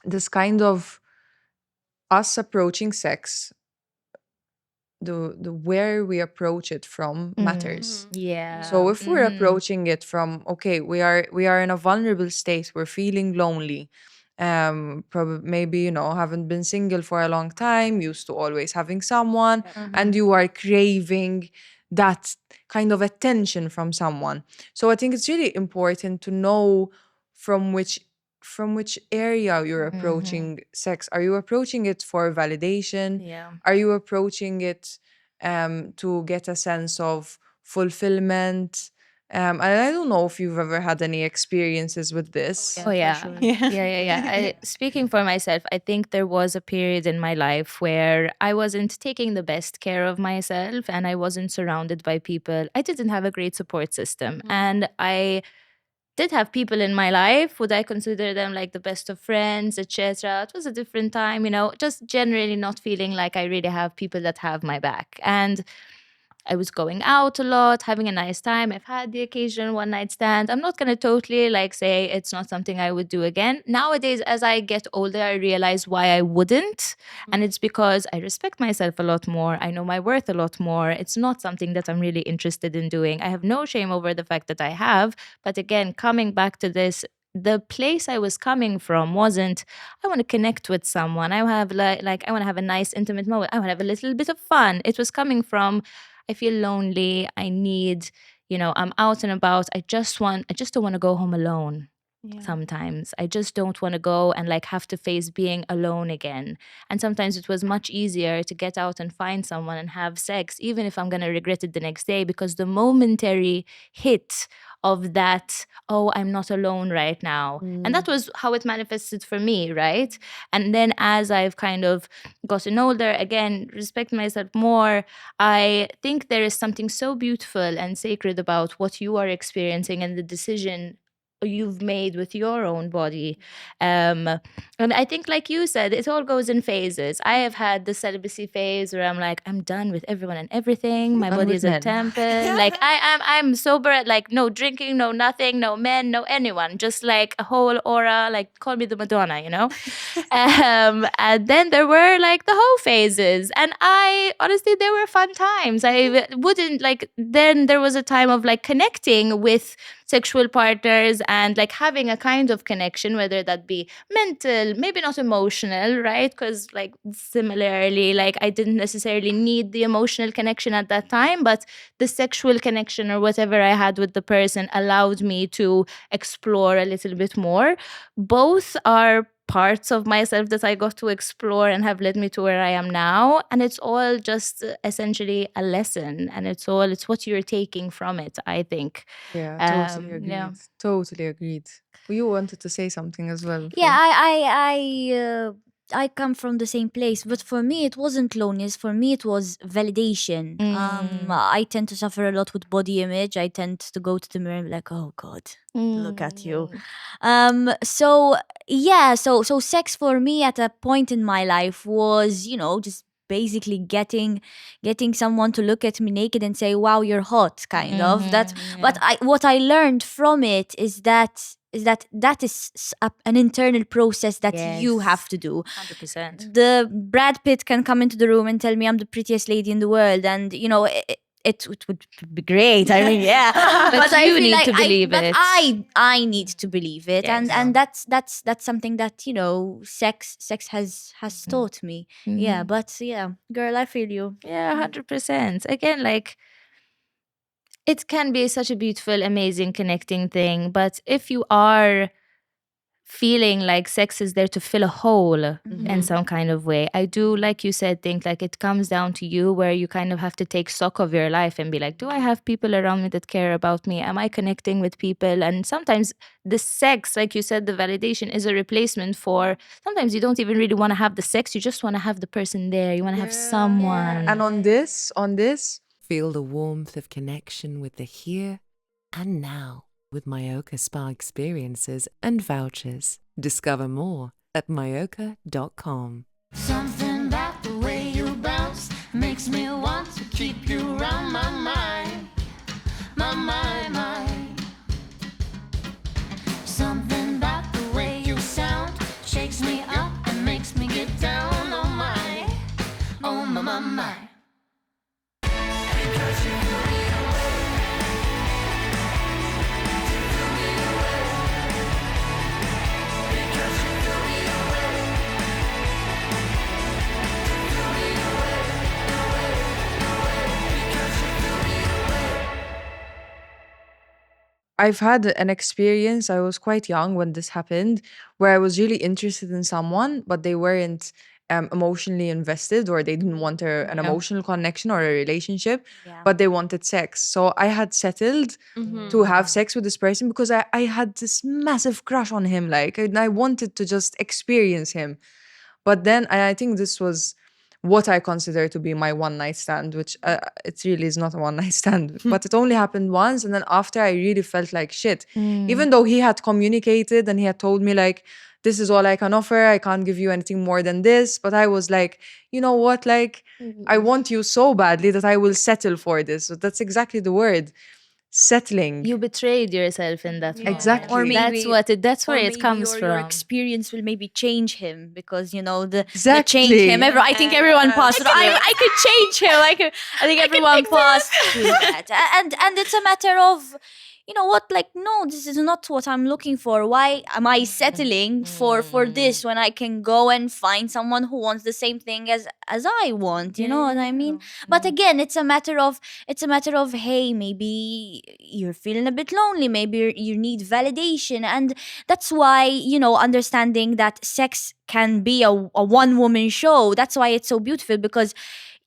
This kind of us approaching sex, the where we approach it from matters. Yeah. So if we're approaching it from, okay, we are in a vulnerable state, we're feeling lonely, probably maybe, haven't been single for a long time, used to always having someone, and you are craving that kind of attention from someone. So I think it's really important to know from which area you're approaching sex. Are you approaching it for validation? Yeah. Are you approaching it to get a sense of fulfillment? And I don't know if you've ever had any experiences with this. Oh yeah. sure. Yeah. Speaking for myself, I think there was a period in my life where I wasn't taking the best care of myself and I wasn't surrounded by people. I didn't have a great support system. And I did have people in my life. Would I consider them like the best of friends, etc.? It was a different time, just generally not feeling like I really have people that have my back. And I was going out a lot, having a nice time. I've had the occasional one night stand. I'm not going to totally say it's not something I would do again. Nowadays, as I get older, I realize why I wouldn't. And it's because I respect myself a lot more. I know my worth a lot more. It's not something that I'm really interested in doing. I have no shame over the fact that I have. But again, coming back to this, the place I was coming from wasn't, I want to connect with someone. I have I want to have a nice intimate moment. I want to have a little bit of fun. It was coming from, I feel lonely. I need, I'm out and about. I just don't want to go home alone. Sometimes I just don't want to go and have to face being alone again. And sometimes it was much easier to get out and find someone and have sex, even if I'm going to regret it the next day, because the momentary hit of that, oh, I'm not alone right now. And that was how it manifested for me, right? And then as I've kind of gotten older, again, respect myself more, I think there is something so beautiful and sacred about what you are experiencing and the decision you've made with your own body. And I think, like you said, it all goes in phases. I have had the celibacy phase where I'm like, I'm done with everyone and everything. My Done body with is a men. temple. I'm sober, no drinking, no nothing, no men, no anyone. Just a whole aura, call me the Madonna, and then there were the whole phases. And I honestly, they were fun times. I wouldn't then there was a time of connecting with sexual partners and having a kind of connection, whether that be mental, maybe not emotional, right? Because similarly, I didn't necessarily need the emotional connection at that time, but the sexual connection or whatever I had with the person allowed me to explore a little bit more. Both are parts of myself that I got to explore and have led me to where I am now. And it's all just essentially a lesson, and it's what you're taking from it, I think. Yeah, totally agreed. Yeah. Totally agreed. You wanted to say something as well. Yeah, Flo. I come from the same place, but for me it wasn't loneliness. For me it was validation. I tend to suffer a lot with body image. I tend to go to the mirror and be like, oh God, look at you. So yeah, so sex for me at a point in my life was, just basically getting someone to look at me naked and say, wow, you're hot, kind of. That, but what I learned from it is that is an internal process that you have to do. 100%. The Brad Pitt can come into the room and tell me I'm the prettiest lady in the world, and it would be great. I mean, yeah, But I you feel need to believe but it. I need to believe it, Yes. and that's something that sex has taught me. Yeah, but yeah, girl, I feel you. Yeah, 100%. Again, it can be such a beautiful, amazing, connecting thing. But if you are feeling like sex is there to fill a hole in some kind of way, I do, like you said, think it comes down to you, where you kind of have to take stock of your life and be like, do I have people around me that care about me? Am I connecting with people? And sometimes the sex, like you said, the validation is a replacement for, sometimes you don't even really want to have the sex. You just want to have the person there. You want to have someone. And on this, Feel the warmth of connection with the here and now with Myoka Spa experiences and vouchers. Discover more at myoka.com. Something about the way you bounce makes me want to keep you around my mind, my mind. Something about the way you sound shakes me up and makes me get down on my, oh my. Because you feel me away. You feel me away. Because you feel me away. You feel me away, away, away. Because you feel me away. I've had an experience. I was quite young when this happened, where I was really interested in someone, but they weren't emotionally invested, or they didn't want an emotional connection or a relationship, Yeah. but they wanted sex. So I had settled to have sex with this person because I had this massive crush on him, like, and I wanted to just experience him. But then I think this was what I consider to be my one night stand, which it really is not a one night stand. But it only happened once. And then after, I really felt like shit. Even though he had communicated and he had told me, like, this is all I can offer. I can't give you anything more than this. But I was like, you know what? Like, I want you so badly that I will settle for this. So that's exactly the word. Settling. You betrayed yourself in that moment. Exactly. Or That's maybe that's where or it maybe comes your from. experience will maybe change him, because you know the Exactly. change him. I think everyone passed. I could change him. I think everyone passed through that, and it's a matter of, you know what, like, no, this is not what I'm looking for. Why am I settling for this when I can go and find someone who wants the same thing as I want? You know what I mean? But again, it's a matter of hey, maybe you're feeling a bit lonely, maybe you need validation, and that's why, you know, understanding that sex can be a one woman show. That's why it's so beautiful, because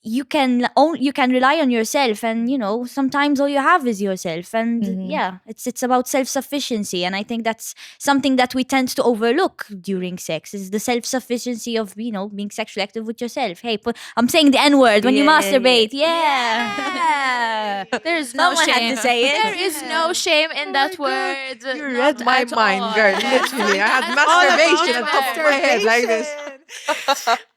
you can rely on yourself, and you know, sometimes all you have is yourself, and yeah, it's about self-sufficiency. And I think that's something that we tend to overlook during sex, is the self-sufficiency of, you know, being sexually active with yourself. Hey, I'm saying the n-word when you masturbate. Yeah. There's no Someone shame. had to say it. There is no shame in that word. You not read my at mind, all. girl. Literally. I had At masturbation all. on top of my head like this.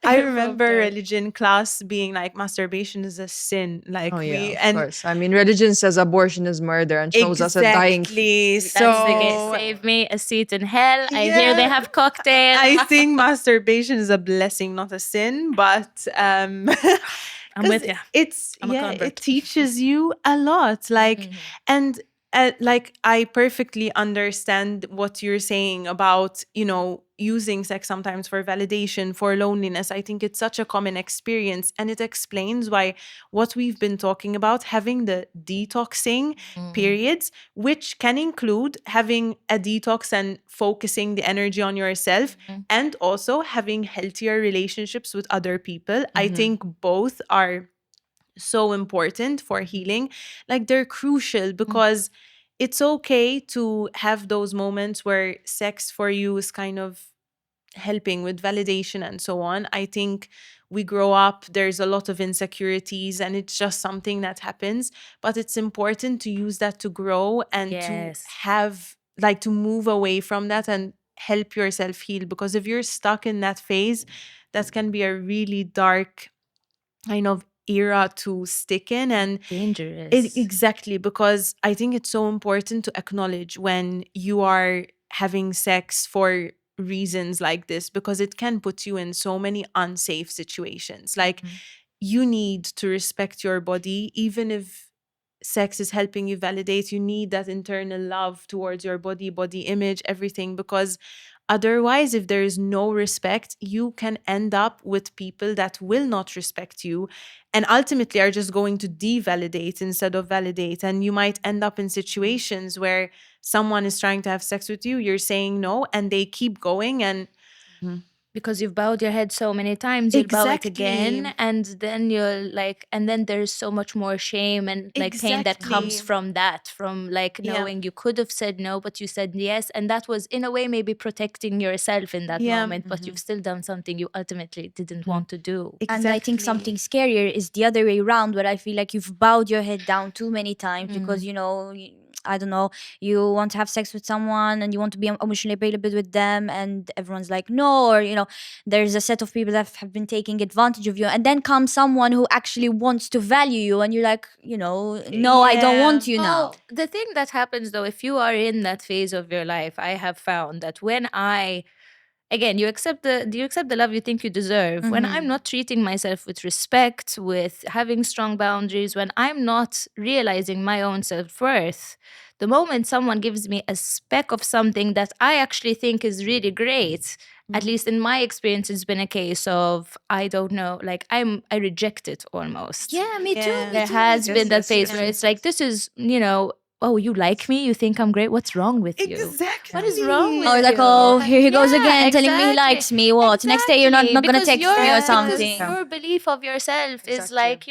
I remember religion class being like, masturbation is a sin. Like Oh, yeah, of and course. I mean, religion says abortion is murder and shows us a dying. exactly. That's the game. So Save me a seat in hell. I hear they have cocktails. I think masturbation is a blessing, not a sin. But I'm 'cause with ya. it's I'm a it convert. teaches you a lot. Like and like, I perfectly understand what you're saying about, you know, using sex sometimes for validation, for loneliness. I think it's such a common experience, and it explains why what we've been talking about, having the detoxing periods, which can include having a detox and focusing the energy on yourself, and also having healthier relationships with other people. I think both are so important for healing. Like, they're crucial, because it's okay to have those moments where sex for you is kind of helping with validation and so on. I think we grow up, there's a lot of insecurities, and it's just something that happens. But it's important to use that to grow and Yes. to have, like, to move away from that and help yourself heal. Because if you're stuck in that phase, that can be a really dark kind of era to stick in. And Dangerous. exactly, because I think it's so important to acknowledge when you are having sex for reasons like this, because it can put you in so many unsafe situations. Like, you need to respect your body. Even if sex is helping you validate, you need that internal love towards your body image, everything. Because otherwise, if there is no respect, you can end up with people that will not respect you, and ultimately are just going to devalidate instead of validate. And you might end up in situations where someone is trying to have sex with you, you're saying no, and they keep going. And Because you've bowed your head so many times, you'll bow it again, Exactly. and then you're like, and then there's so much more shame and like pain that comes Exactly. from that, from like Yeah. knowing you could have said no, but you said yes, and that was in a way maybe protecting yourself in that Yeah. moment, but you've still done something you ultimately didn't want to do. Exactly. And I think something scarier is the other way around, where I feel like you've bowed your head down too many times because, you know, I don't know, you want to have sex with someone and you want to be emotionally available with them, and everyone's like no, or there's a set of people that have been taking advantage of you, and then comes someone who actually wants to value you, and you're like, no, I don't Yeah. want you now. Well, the thing that happens though, if you are in that phase of your life, I have found that when again, you accept the love you think you deserve. When I'm not treating myself with respect, with having strong boundaries, when I'm not realizing my own self-worth, the moment someone gives me a speck of something that I actually think is really great, at least in my experience, it's been a case of, I don't know, like I reject it almost. Yeah, me too. Yeah. Me There too. has Yes, been that yes, phase yes, where yes, it's like, this is, oh, you like me? You think I'm great? What's wrong with you? Exactly. What is wrong with Or like, you? oh, here he goes Yeah, again, telling me he exactly. likes me. What? Next day you're not Exactly, gonna because text me or something. because your belief of yourself is Exactly. like,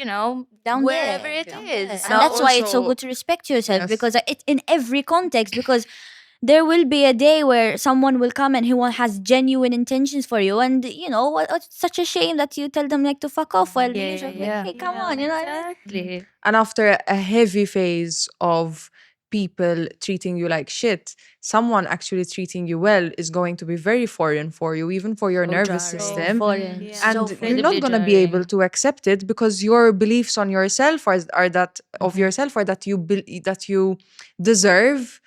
Down wherever there, it down is. there. So And that's why it's so also- good to respect yourself, Yes. because it in every context, because there will be a day where someone will come and has genuine intentions for you, and it's such a shame that you tell them like to fuck off while Yeah, you're like, yeah. hey, come on, you know what I mean? Exactly. And after a heavy phase of people treating you like shit, someone actually treating you well is going to be very foreign for you, even for your nervous jarring. system. Foreign, Yeah. And so you're foreign. not incredibly going to be able jarring. to accept it, because your beliefs on yourself are that of yourself, or that that you deserve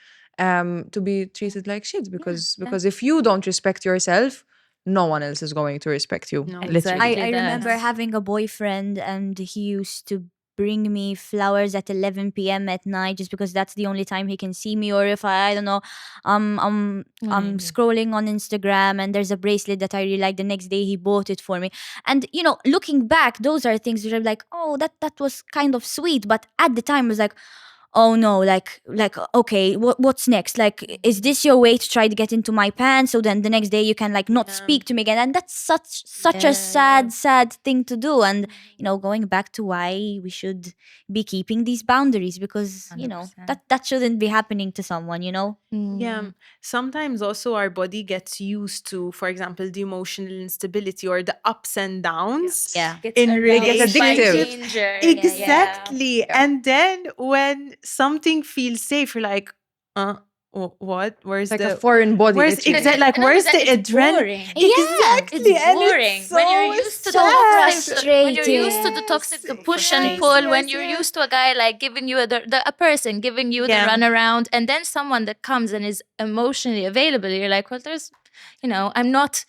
to be treated like shit, because if you don't respect yourself, no one else is going to respect you. No. I, Exactly I remember that. having a boyfriend, and he used to bring me flowers at 11 p.m. at night, just because that's the only time he can see me. Or if I don't know, I'm scrolling on Instagram and there's a bracelet that I really like, the next day he bought it for me. And looking back, those are things that I'm like, oh, that was kind of sweet. But at the time I was like, oh no, like okay, what's next? Like, is this your way to try to get into my pants, so then the next day you can like not speak to me again? And that's such a sad thing to do. And going back to why we should be keeping these boundaries, because 100%. that shouldn't be happening to someone. Yeah. Sometimes also our body gets used to, for example, the emotional instability or the ups and downs Yeah. Gets in aroused by relationships. danger. Exactly. And then when something feels safe, you're like, what? Where's Like the a foreign body. Where's literally. exactly like And not where's only the that, it's adrenaline? boring. Exactly. It's and boring. it's When you're so used to the sad. toxic, when you're used to the toxic Yes, push and yes, pull, when yes, you're yes. used to a guy like giving you a person giving you the Yeah. runaround, and then someone that comes and is emotionally available, you're like, well, there's, I'm not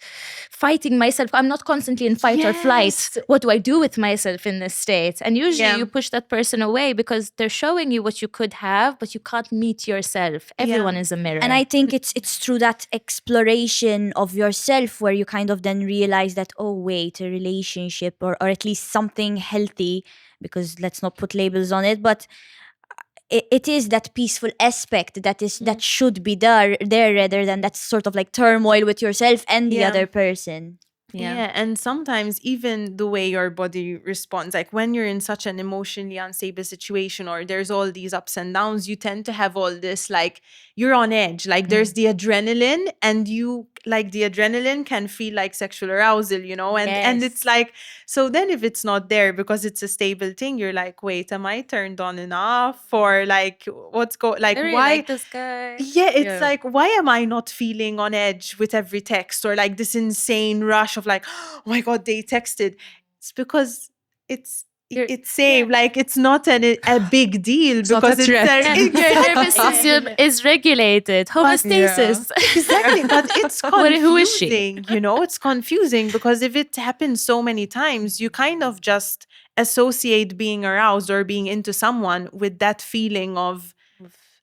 fighting myself. I'm not constantly in fight or flight. Yes. What do I do with myself in this state? And usually Yeah. you push that person away because they're showing you what you could have, but you can't meet yourself. Everyone is a mirror. And I think it's through that exploration of yourself where you kind of then realize that, oh wait, a relationship or at least something healthy, because let's not put labels on it, but it is that peaceful aspect that should be there rather than that sort of like turmoil with yourself and the Yeah. other person. Yeah. And sometimes even the way your body responds, like when you're in such an emotionally unstable situation or there's all these ups and downs, you tend to have all this, like you're on edge, like there's the adrenaline, and you like the adrenaline can feel like sexual arousal, and it's Yes. like, so then if it's not there because it's a stable thing, you're like, wait, am I turned on enough? Or like what's I really why like this guy. yeah, it's like, why am I not feeling on edge with every text, or like this insane rush of like, oh my God, they texted. It's because it's safe. Like it's not a big deal not because a threat. Yeah, your nervous system is regulated. Homeostasis. Exactly, but it's Who is she? confusing, it's confusing because if it happens so many times, you kind of just associate being aroused or being into someone with that feeling of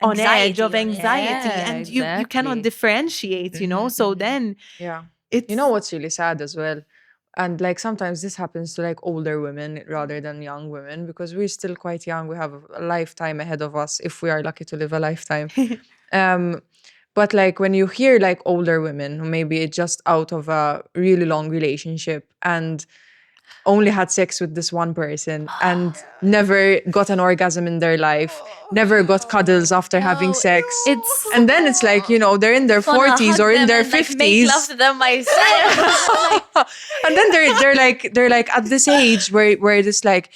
on edge, of anxiety, Yeah, and you cannot exactly. differentiate, so then Yeah. it's You know what's really sad as well? And like sometimes this happens to like older women rather than young women, because we're still quite young. We have a lifetime ahead of us if we are lucky to live a lifetime. But like when you hear like older women who maybe it's just out of a really long relationship and only had sex with this one person and never got an orgasm in their life, never got cuddles after having sex. And then it's like, they're in their 40s or in their 50s. Make love to them myself. And then they're like at this age where it's like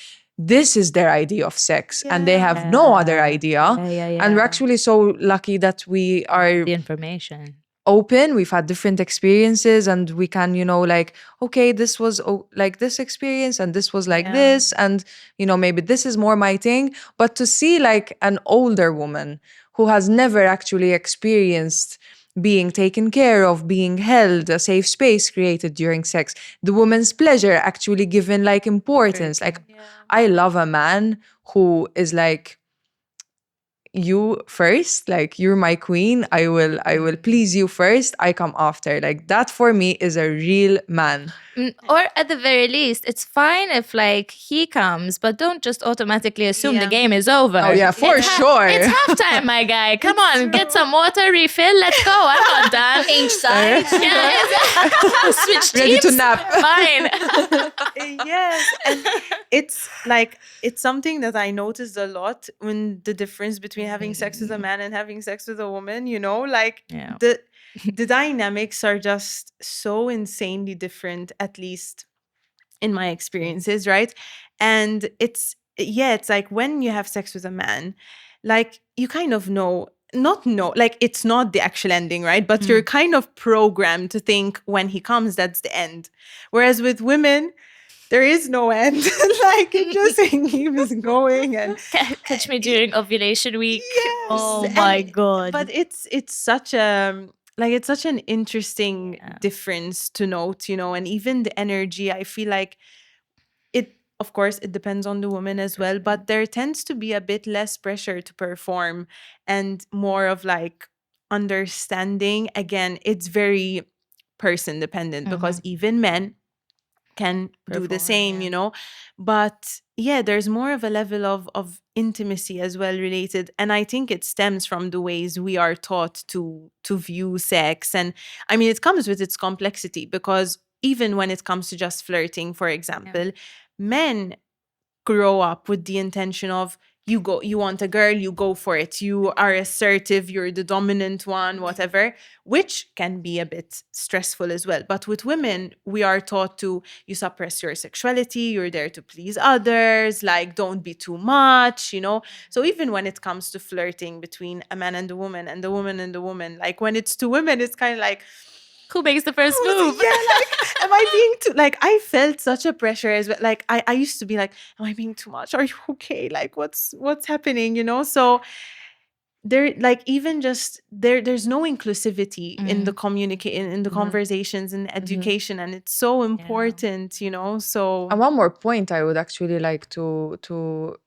this is their idea of sex and they have no other idea. And we're actually so lucky that we are The information. open, we've had different experiences, and we can, like, okay, this was like this experience and this was like this, and maybe this is more my thing. But to see like an older woman who has never actually experienced being taken care of, being held, a safe space created during sex, the woman's pleasure actually given like importance. Like, I love a man who is like, you first, like, you're my queen, I will please you first, I come after. Like, that for me is a real man. Or at the very least, it's fine if like he comes, but don't just automatically assume the game is over. Oh yeah, for sure. It's halftime, my guy. Come on, get some water, refill, let's go. I'm not done. Change sides. Switch Ready to teams. nap. Fine. Yes, and it's like, it's something that I noticed a lot when the difference between having sex with a man and having sex with a woman, like the dynamics are just so insanely different, at least in my experiences, right? And it's like when you have sex with a man, like, you kind of like, it's not the actual ending, right? But you're kind of programmed to think when he comes, that's the end. Whereas with women, there is no end. Like, it just keeps going. And Catch me during ovulation week. yes, Oh my God. But it's such a like, it's such an interesting difference to note, and even the energy, I feel like it, of course, it depends on the woman as well, but there tends to be a bit less pressure to perform and more of like understanding. Again, it's very person dependent because even men can do the same, but there's more of a level of intimacy as well related, and I think it stems from the ways we are taught to view sex. And I mean, it comes with its complexity, because even when it comes to just flirting, for example, men grow up with the intention of, you want a girl, you go for it, you are assertive, you're the dominant one, whatever, which can be a bit stressful as well. But with women, we are taught to, you suppress your sexuality, you're there to please others, like, don't be too much, So even when it comes to flirting between a man and a woman, and the woman and the woman, like, when it's two women, it's kind of like, Who makes the first move? Like, am I being too, like, I felt such a pressure as well. Like, I used to be like, am I being too much? Are you okay? Like, what's happening? So there, like, even just there's no inclusivity in the in the conversations and education, and it's so important, So And one more point I would actually like to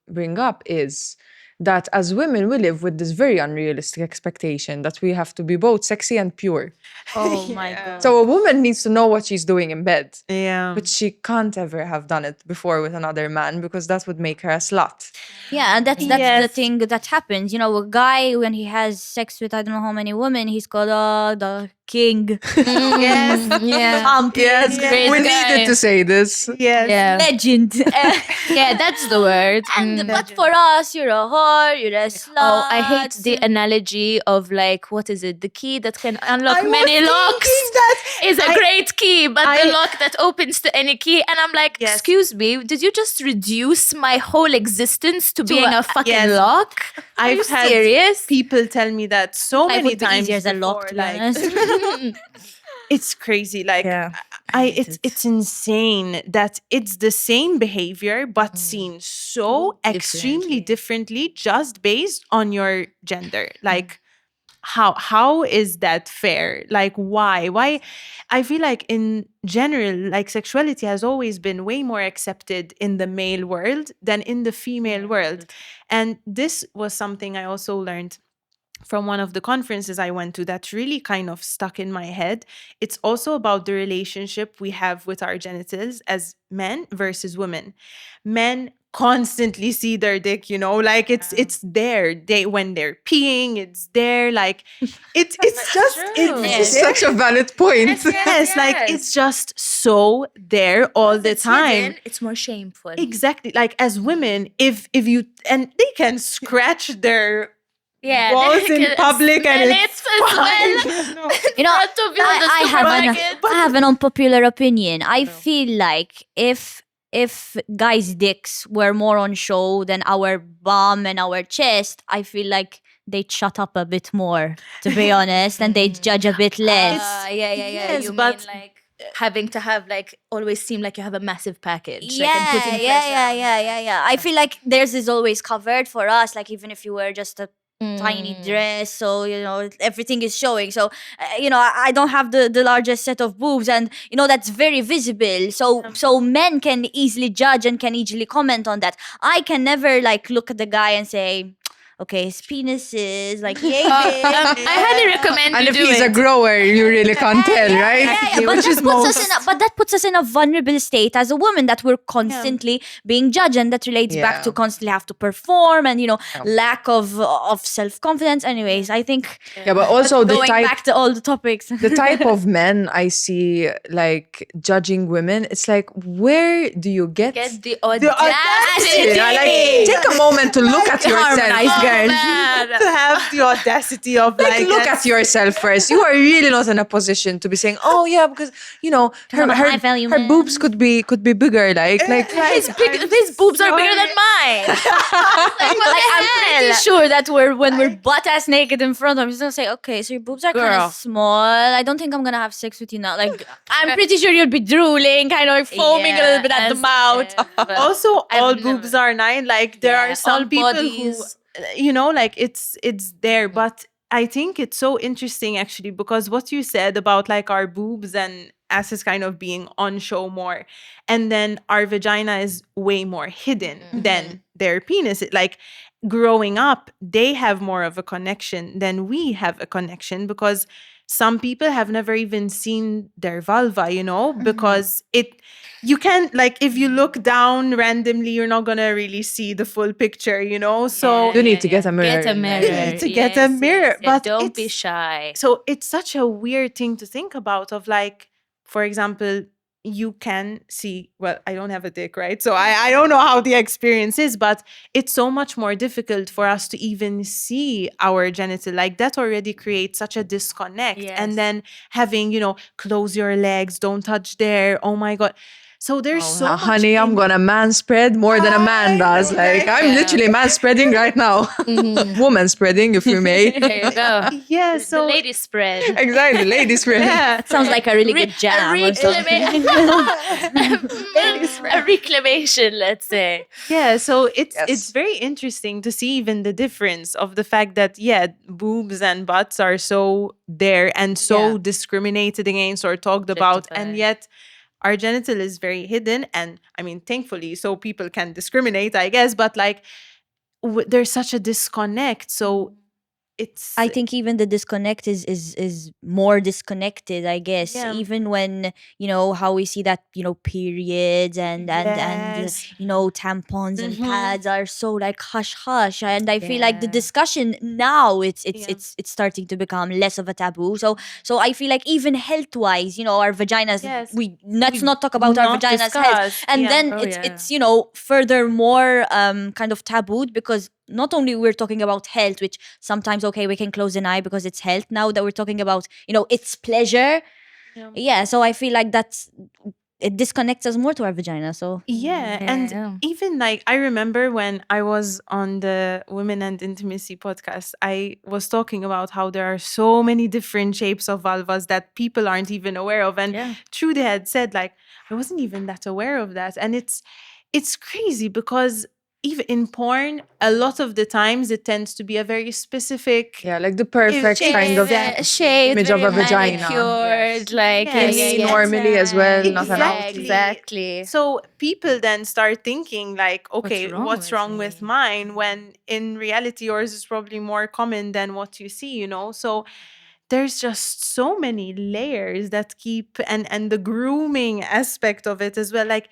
bring up is that as women, we live with this very unrealistic expectation that we have to be both sexy and pure. Oh my God. So a woman needs to know what she's doing in bed. yeah, But she can't ever have done it before with another man, because that would make her a slut. Yeah, and that's the Yes. thing that happens. A guy, when he has sex with I don't know how many women, he's called the king. yes, Yeah. Champion. Yes, Great we guy. needed to say this. yes, Yeah. Legend. Yeah, that's the word. And but for us, you're a whore, you're a slut. Oh, I hate the analogy of like, what is it? The key that can unlock I was many locks thinking that. is a great key, but I- the lock that opens to any key. And I'm like, Yes. excuse me, did you just reduce my whole existence to being a fucking yes. lock? Are I've you had serious? people tell me that so Life many would be times easier as a lock, before, to be like, honest. it's crazy. Like, it's insane that it's the same behavior but seen so extremely differently just based on your gender. Like, how is that fair? Like, why? I feel like in general, like, sexuality has always been way more accepted in the male world than in the female world. And this was something I also learned from one of the conferences I went to that really kind of stuck in my head. It's also about the relationship we have with our genitals as men versus women. Men constantly see their dick, like, it's there. When they're peeing, it's there. Like, it's just This is there. such a valid point. Yes, like, it's just so there all the time. It's more shameful. Exactly. Like, as women, if you, and they can scratch their balls in public and it's fine. No. I have an unpopular opinion. I feel like if if guys' dicks were more on show than our bum and our chest, I feel like they'd shut up a bit more, to be honest, and they'd judge a bit less. Yeah. Yes, You but- mean like having to have like always seem like you have a massive package. Yeah, like, and putting pressure on them. yeah. I feel like theirs is always covered for us. Like even if you wear just a tiny Mm. dress, so everything is showing. So I don't have the largest set of boobs, and that's very visible. So men can easily judge and can easily comment on that. I can never like look at the guy and say, okay, his penis is like yay big. I highly recommend And you if do he's a it. grower, you really can't tell, right? Yeah, Which but is that puts us in a vulnerable state as a woman, that we're constantly being judged, and that relates back to Yeah. constantly have to perform and lack of self-confidence. Anyways, I think Yeah, but also the going type back to all the topics. the type of men I see like judging women, it's like, where do you get Get the audacity. audacity. Yeah, like take a moment to look at Harmonized yourself. girl. to have the audacity of Like, look at yourself first. You are really not in a position to be saying, "Oh yeah," because I'm a high value her man. boobs could be bigger. Like His boobs are bigger than mine. I'm pretty sure that when we're butt ass naked in front of him, he's gonna say, "Okay, so your boobs are kind Girl. of small. I don't think I'm gonna have sex with you now." Like, I'm pretty sure you'll be drooling, kind of like foaming a little bit at the as mouth. if, Also, I've all never- boobs are nine. Like there Yeah, are some all people bodies. who, like it's there, but I think it's so interesting actually because what you said about like our boobs and asses kind of being on show more, and then our vagina is way more hidden than their penis. Like growing up, they have more of a connection than we have a connection because some people have never even seen their vulva, because you can't, like, if you look down randomly, you're not gonna really see the full picture, so You need to get a mirror Get a in there. mirror. You need to get a mirror, but don't be it's- shy. so it's such a weird thing to think about of like, for example, you can see, well, I don't have a dick, right? So I don't know how the experience is, but it's so much more difficult for us to even see our genital. Like that already creates such a disconnect. Yes. And then having, close your legs, don't touch there. Oh my God. So there's so much honey, I'm in- gonna man spread more than a man does. Like I'm literally man spreading right now. Woman spreading, if you may. There you go. Yeah, The so lady spread. Exactly, ladies spread. yeah. Sounds like a really good jam. or something. A reclamation, let's say. Yeah, so it's Yes. very interesting to see even the difference of the fact that boobs and butts are so there and so Yeah. discriminated against or talked about, and Objectified. yet our genital is very hidden. And I mean, thankfully, so people can discriminate, I guess, but like there's such a disconnect. So it's I think even the disconnect is more disconnected, I guess. Yeah. Even when, how we see that, periods and Yes. tampons and Mhm. pads are so like hush hush. And I feel like the Yeah. discussion now it's Yeah. it's starting to become less of a taboo. So I feel like even health wise, our vaginas, Yes. let's We not talk about our not vaginas health. discussed, And yeah. then Oh, it's furthermore kind of tabooed because not only we're talking about health, which sometimes okay we can close an eye because it's health. Now that we're talking about it's pleasure, yeah. So I feel like it disconnects us more to our vagina. So Yeah, Yeah. and even like I remember when I was on the Women and Intimacy podcast, I was talking about how there are so many different shapes of vulvas that people aren't even aware of. And Yeah. Trude had said, like, I wasn't even that aware of that. And it's crazy because even in porn, a lot of the times it tends to be a very specific Yeah, like the perfect kind of shaved, image of very a vagina. manicured, like Yes. Seen normally as well, not an Yeah, outie. exactly. So people then start thinking like, okay, wrong what's with wrong with me? mine? When in reality, yours is probably more common than what you see, So there's just so many layers that keep and the grooming aspect of it as well. Like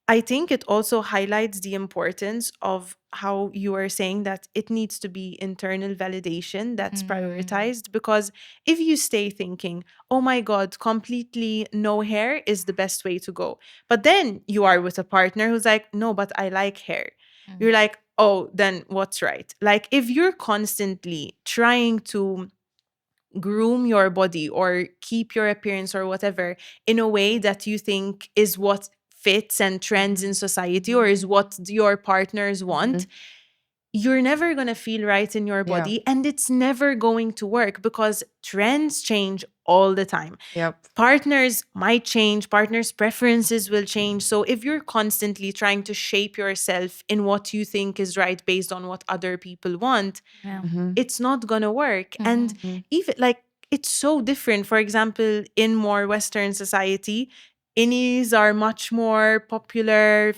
I think it also highlights the importance of how you were saying that it needs to be internal validation that's prioritized. Because if you stay thinking, oh my God, completely no hair is the best way to go, but then you are with a partner who's like, no, but I like hair. You're like, oh, then what's right? Like if you're constantly trying to groom your body or keep your appearance or whatever in a way that you think is what fits and trends in society or is what your partners want, you're never going to feel right in your body, and it's never going to work because trends change all the time. Yep. Partners might change, partners' preferences will change. So if you're constantly trying to shape yourself in what you think is right based on what other people want, it's not going to work. And even like, it's so different. For example, in more Western society, innies are much more popular,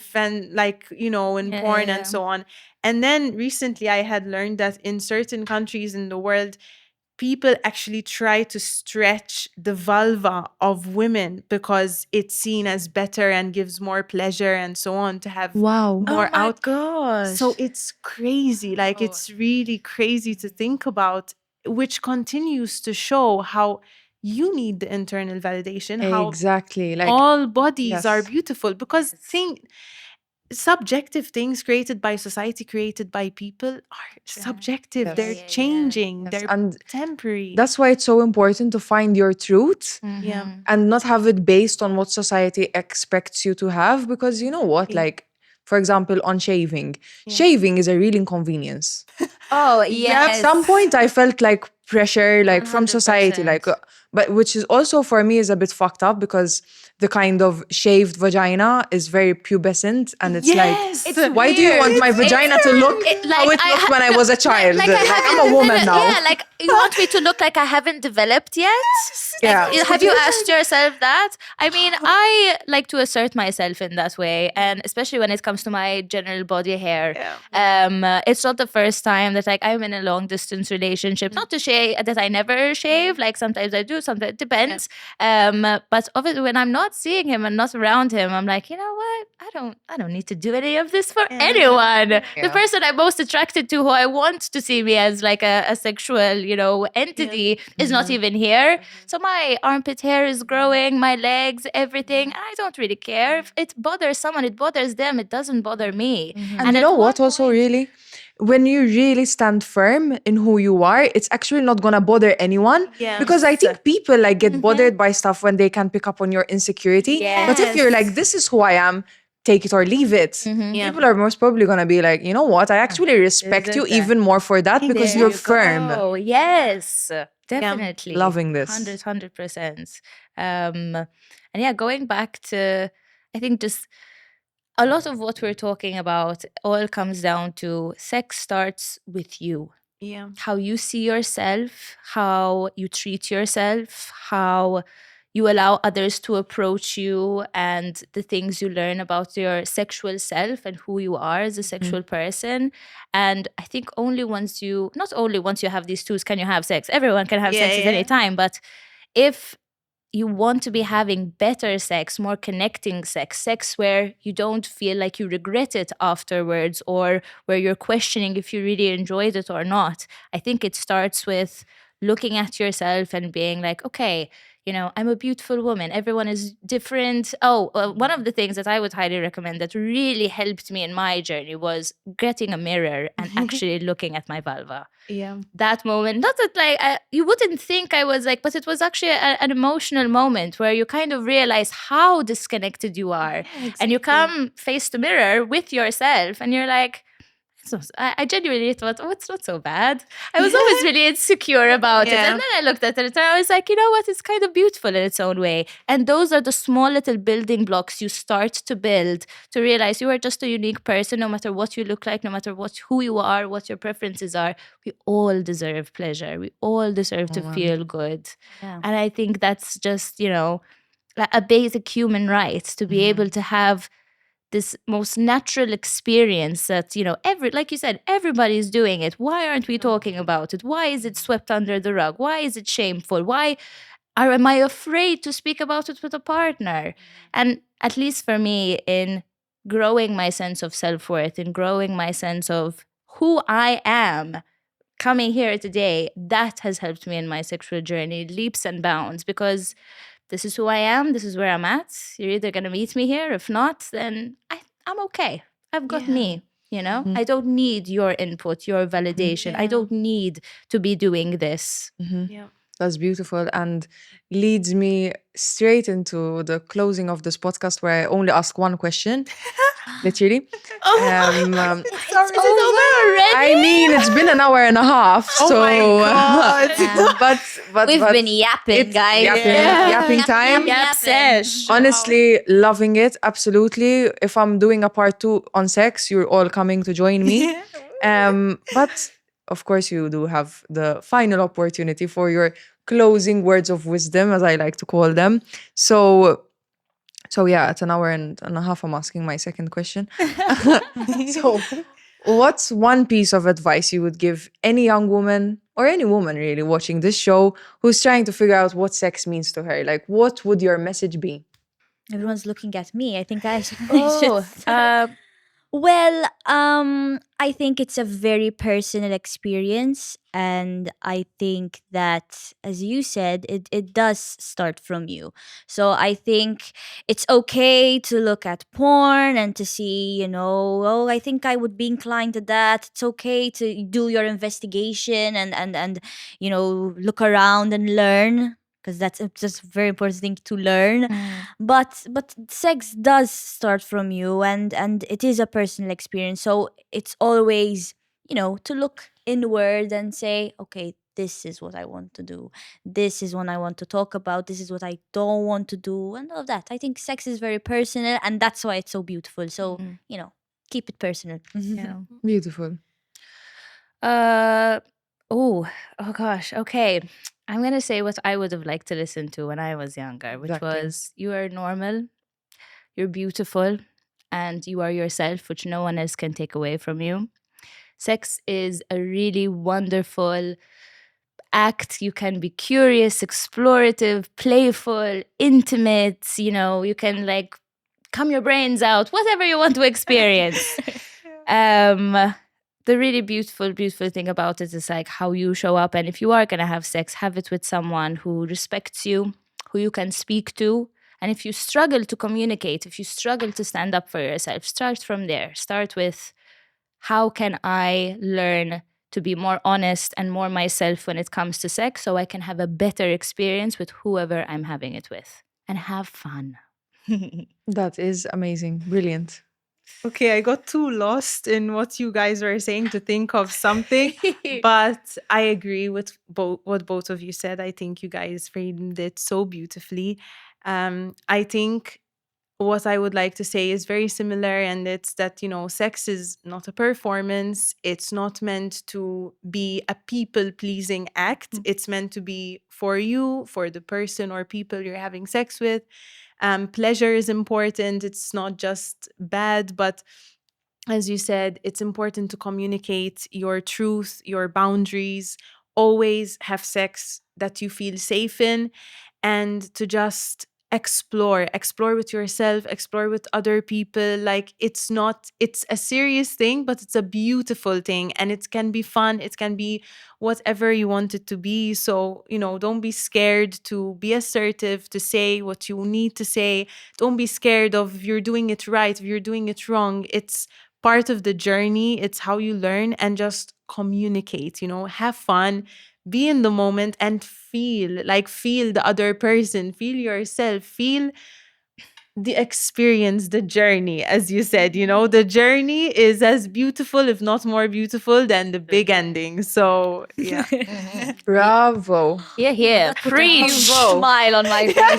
like, you know, in porn and so on. And then recently I had learned that in certain countries in the world, people actually try to stretch the vulva of women because it's seen as better and gives more pleasure and so on, to have more out. gosh. So it's crazy. Like, it's really crazy to think about, which continues to show how you need the internal validation, how Exactly. Like, all bodies are yes. beautiful, because subjective things created by society, created by people, are subjective. Yes. They're changing. Yes. They're And temporary. that's why it's so important to find your truth Yeah. and not have it based on what society expects you to have. Because you know what? Like, for example, on shaving. Shaving is a real inconvenience. Oh, At yes. some point, I felt like pressure, like from society, like, but which is also for me is a bit fucked up because the kind of shaved vagina is very pubescent, and it's Yes. like, why do you want my vagina to look how it looked when I was a child? Like, I'm a woman now. Yeah, like you want me to look like I haven't developed yet? Yeah. Have you asked yourself that? I mean, I like to assert myself in that way, and especially when it comes to my general body hair. It's not the first time that like I'm in a long distance relationship. Not to say that I never shave. Like sometimes I do, sometimes it depends. But obviously when I'm not seeing him and not around him, I'm like, you know what? I don't need to do any of this for anyone. The person I'm most attracted to, who I want to see me as like a sexual, you know, entity, is not even here. So my armpit hair is growing, my legs, everything. And I don't really care. If it bothers someone, it bothers them. It doesn't bother me. And you at know one what also point- really? When you really stand firm in who you are, it's actually not gonna bother anyone. Yes. Because I think people like get bothered by stuff when they can pick up on your insecurity. But if you're like, this is who I am, take it or leave it. People are most probably gonna be like, you know what? I actually respect you even more for that because you're firm. Oh, yes. Definitely. Loving this. 100%. And yeah, going back to, I think just a lot of what we're talking about all comes down to sex starts with you. Yeah. How you see yourself, how you treat yourself, how you allow others to approach you, and the things you learn about your sexual self and who you are as a sexual person. And I think not only once you have these tools can you have sex. Everyone can have sex at any time, but if you want to be having better sex, more connecting sex where you don't feel like you regret it afterwards, or where you're questioning if you really enjoyed it or not. I think it starts with looking at yourself and being like, okay, you know, I'm a beautiful woman. Everyone is different. One of the things that I would highly recommend that really helped me in my journey was getting a mirror and actually looking at my vulva. Yeah. That moment, not that like you wouldn't think I was like, but it was actually an emotional moment where you kind of realize how disconnected you are. And you come face to mirror with yourself and you're like, I genuinely thought, oh, it's not so bad. I was always really insecure about it. And then I looked at it and I was like, you know what? It's kind of beautiful in its own way. And those are the small little building blocks you start to build to realize you are just a unique person, no matter what you look like, no matter who you are, what your preferences are. We all deserve pleasure. We all deserve to feel good. And I think that's just, you know, a basic human right to be able to have this most natural experience that, you know, like you said, everybody's doing it. Why aren't we talking about it? Why is it swept under the rug? Why is it shameful? Why am I afraid to speak about it with a partner? And at least for me, in growing my sense of self-worth, in growing my sense of who I am, coming here today, that has helped me in my sexual journey, leaps and bounds, because this is who I am. This is where I'm at. You're either going to meet me here. If not, then I'm okay. I've got me, you know? I don't need your input, your validation. I don't need to be doing this. Yeah. That's beautiful and leads me straight into the closing of this podcast where I only ask one question, literally. Sorry. I mean, it's been an hour and a half, Oh so my God. but We've been yapping, it's guys. yapping time. Yap sesh. Honestly, loving it. Absolutely. If I'm doing a part 2 on sex, you're all coming to join me. But of course, you do have the final opportunity for your closing words of wisdom, as I like to call them. So yeah, it's an hour and a half. I'm asking my second question. So, what's one piece of advice you would give any young woman or any woman really watching this show who's trying to figure out what sex means to her? Like, what would your message be? Everyone's looking at me. I think I should. Oh, Well, I think it's a very personal experience. And I think that, as you said, it does start from you. So I think it's okay to look at porn and to see, oh, I think I would be inclined to that. It's okay to do your investigation and look around and learn. Because that's just a very important thing to learn. But sex does start from you, and it is a personal experience. So it's always, to look inward and say, okay, this is what I want to do. This is what I want to talk about. This is what I don't want to do, and all of that. I think sex is very personal, and that's why it's so beautiful. So, keep it personal. yeah. Beautiful. Uh, oh gosh. Okay. I'm gonna say what I would have liked to listen to when I was younger, which Exactly. was you are normal, you're beautiful, and you are yourself, which no one else can take away from you. Sex is a really wonderful act. You can be curious, explorative, playful, intimate, you can like come your brains out, whatever you want to experience. The really beautiful, beautiful thing about it is like how you show up. And if you are going to have sex, have it with someone who respects you, who you can speak to. And if you struggle to communicate, if you struggle to stand up for yourself, start from there. Start with how can I learn to be more honest and more myself when it comes to sex so I can have a better experience with whoever I'm having it with and have fun. That is amazing. Brilliant. Okay, I got too lost in what you guys were saying to think of something, but I agree with what both of you said. I think you guys framed it so beautifully. I think what I would like to say is very similar, and it's that, sex is not a performance. It's not meant to be a people pleasing act. It's meant to be for you, for the person or people you're having sex with. Pleasure is important. It's not just bad, but as you said, it's important to communicate your truth, your boundaries, always have sex that you feel safe in, and to just explore with yourself, explore with other people. Like, it's a serious thing, but it's a beautiful thing, and it can be fun. It can be whatever you want it to be. So, don't be scared to be assertive, to say what you need to say. Don't be scared of if you're doing it right, if you're doing it wrong. It's part of the journey. It's how you learn, and just communicate, have fun, be in the moment, and feel the other person, feel yourself, feel the experience, the journey. As you said, the journey is as beautiful, if not more beautiful, than the big ending. So yeah. Bravo. Yeah. Preach. Smile on my face. I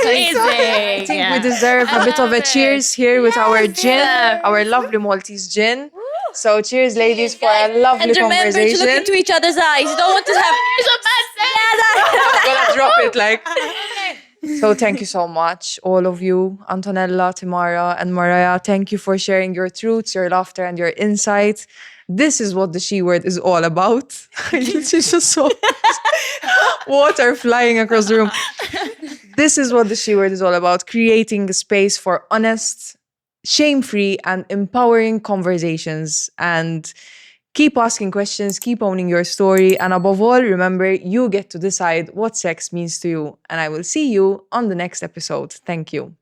think we deserve a bit of a cheers here with our gin, our lovely Maltese gin. So cheers, ladies, for a lovely And remember to conversation. look into each other's eyes. You don't want to have. I'm gonna drop it like. So thank you so much, all of you, Antonella, Timara, and Mariah. Thank you for sharing your truths, your laughter, and your insights. This is what the she word is all about. She's just so water flying across the room. This is what the she word is all about: creating a space for honest, shame-free, and empowering conversations. And keep asking questions, keep owning your story, and above all, remember, you get to decide what sex means to you. And I will see you on the next episode. Thank you.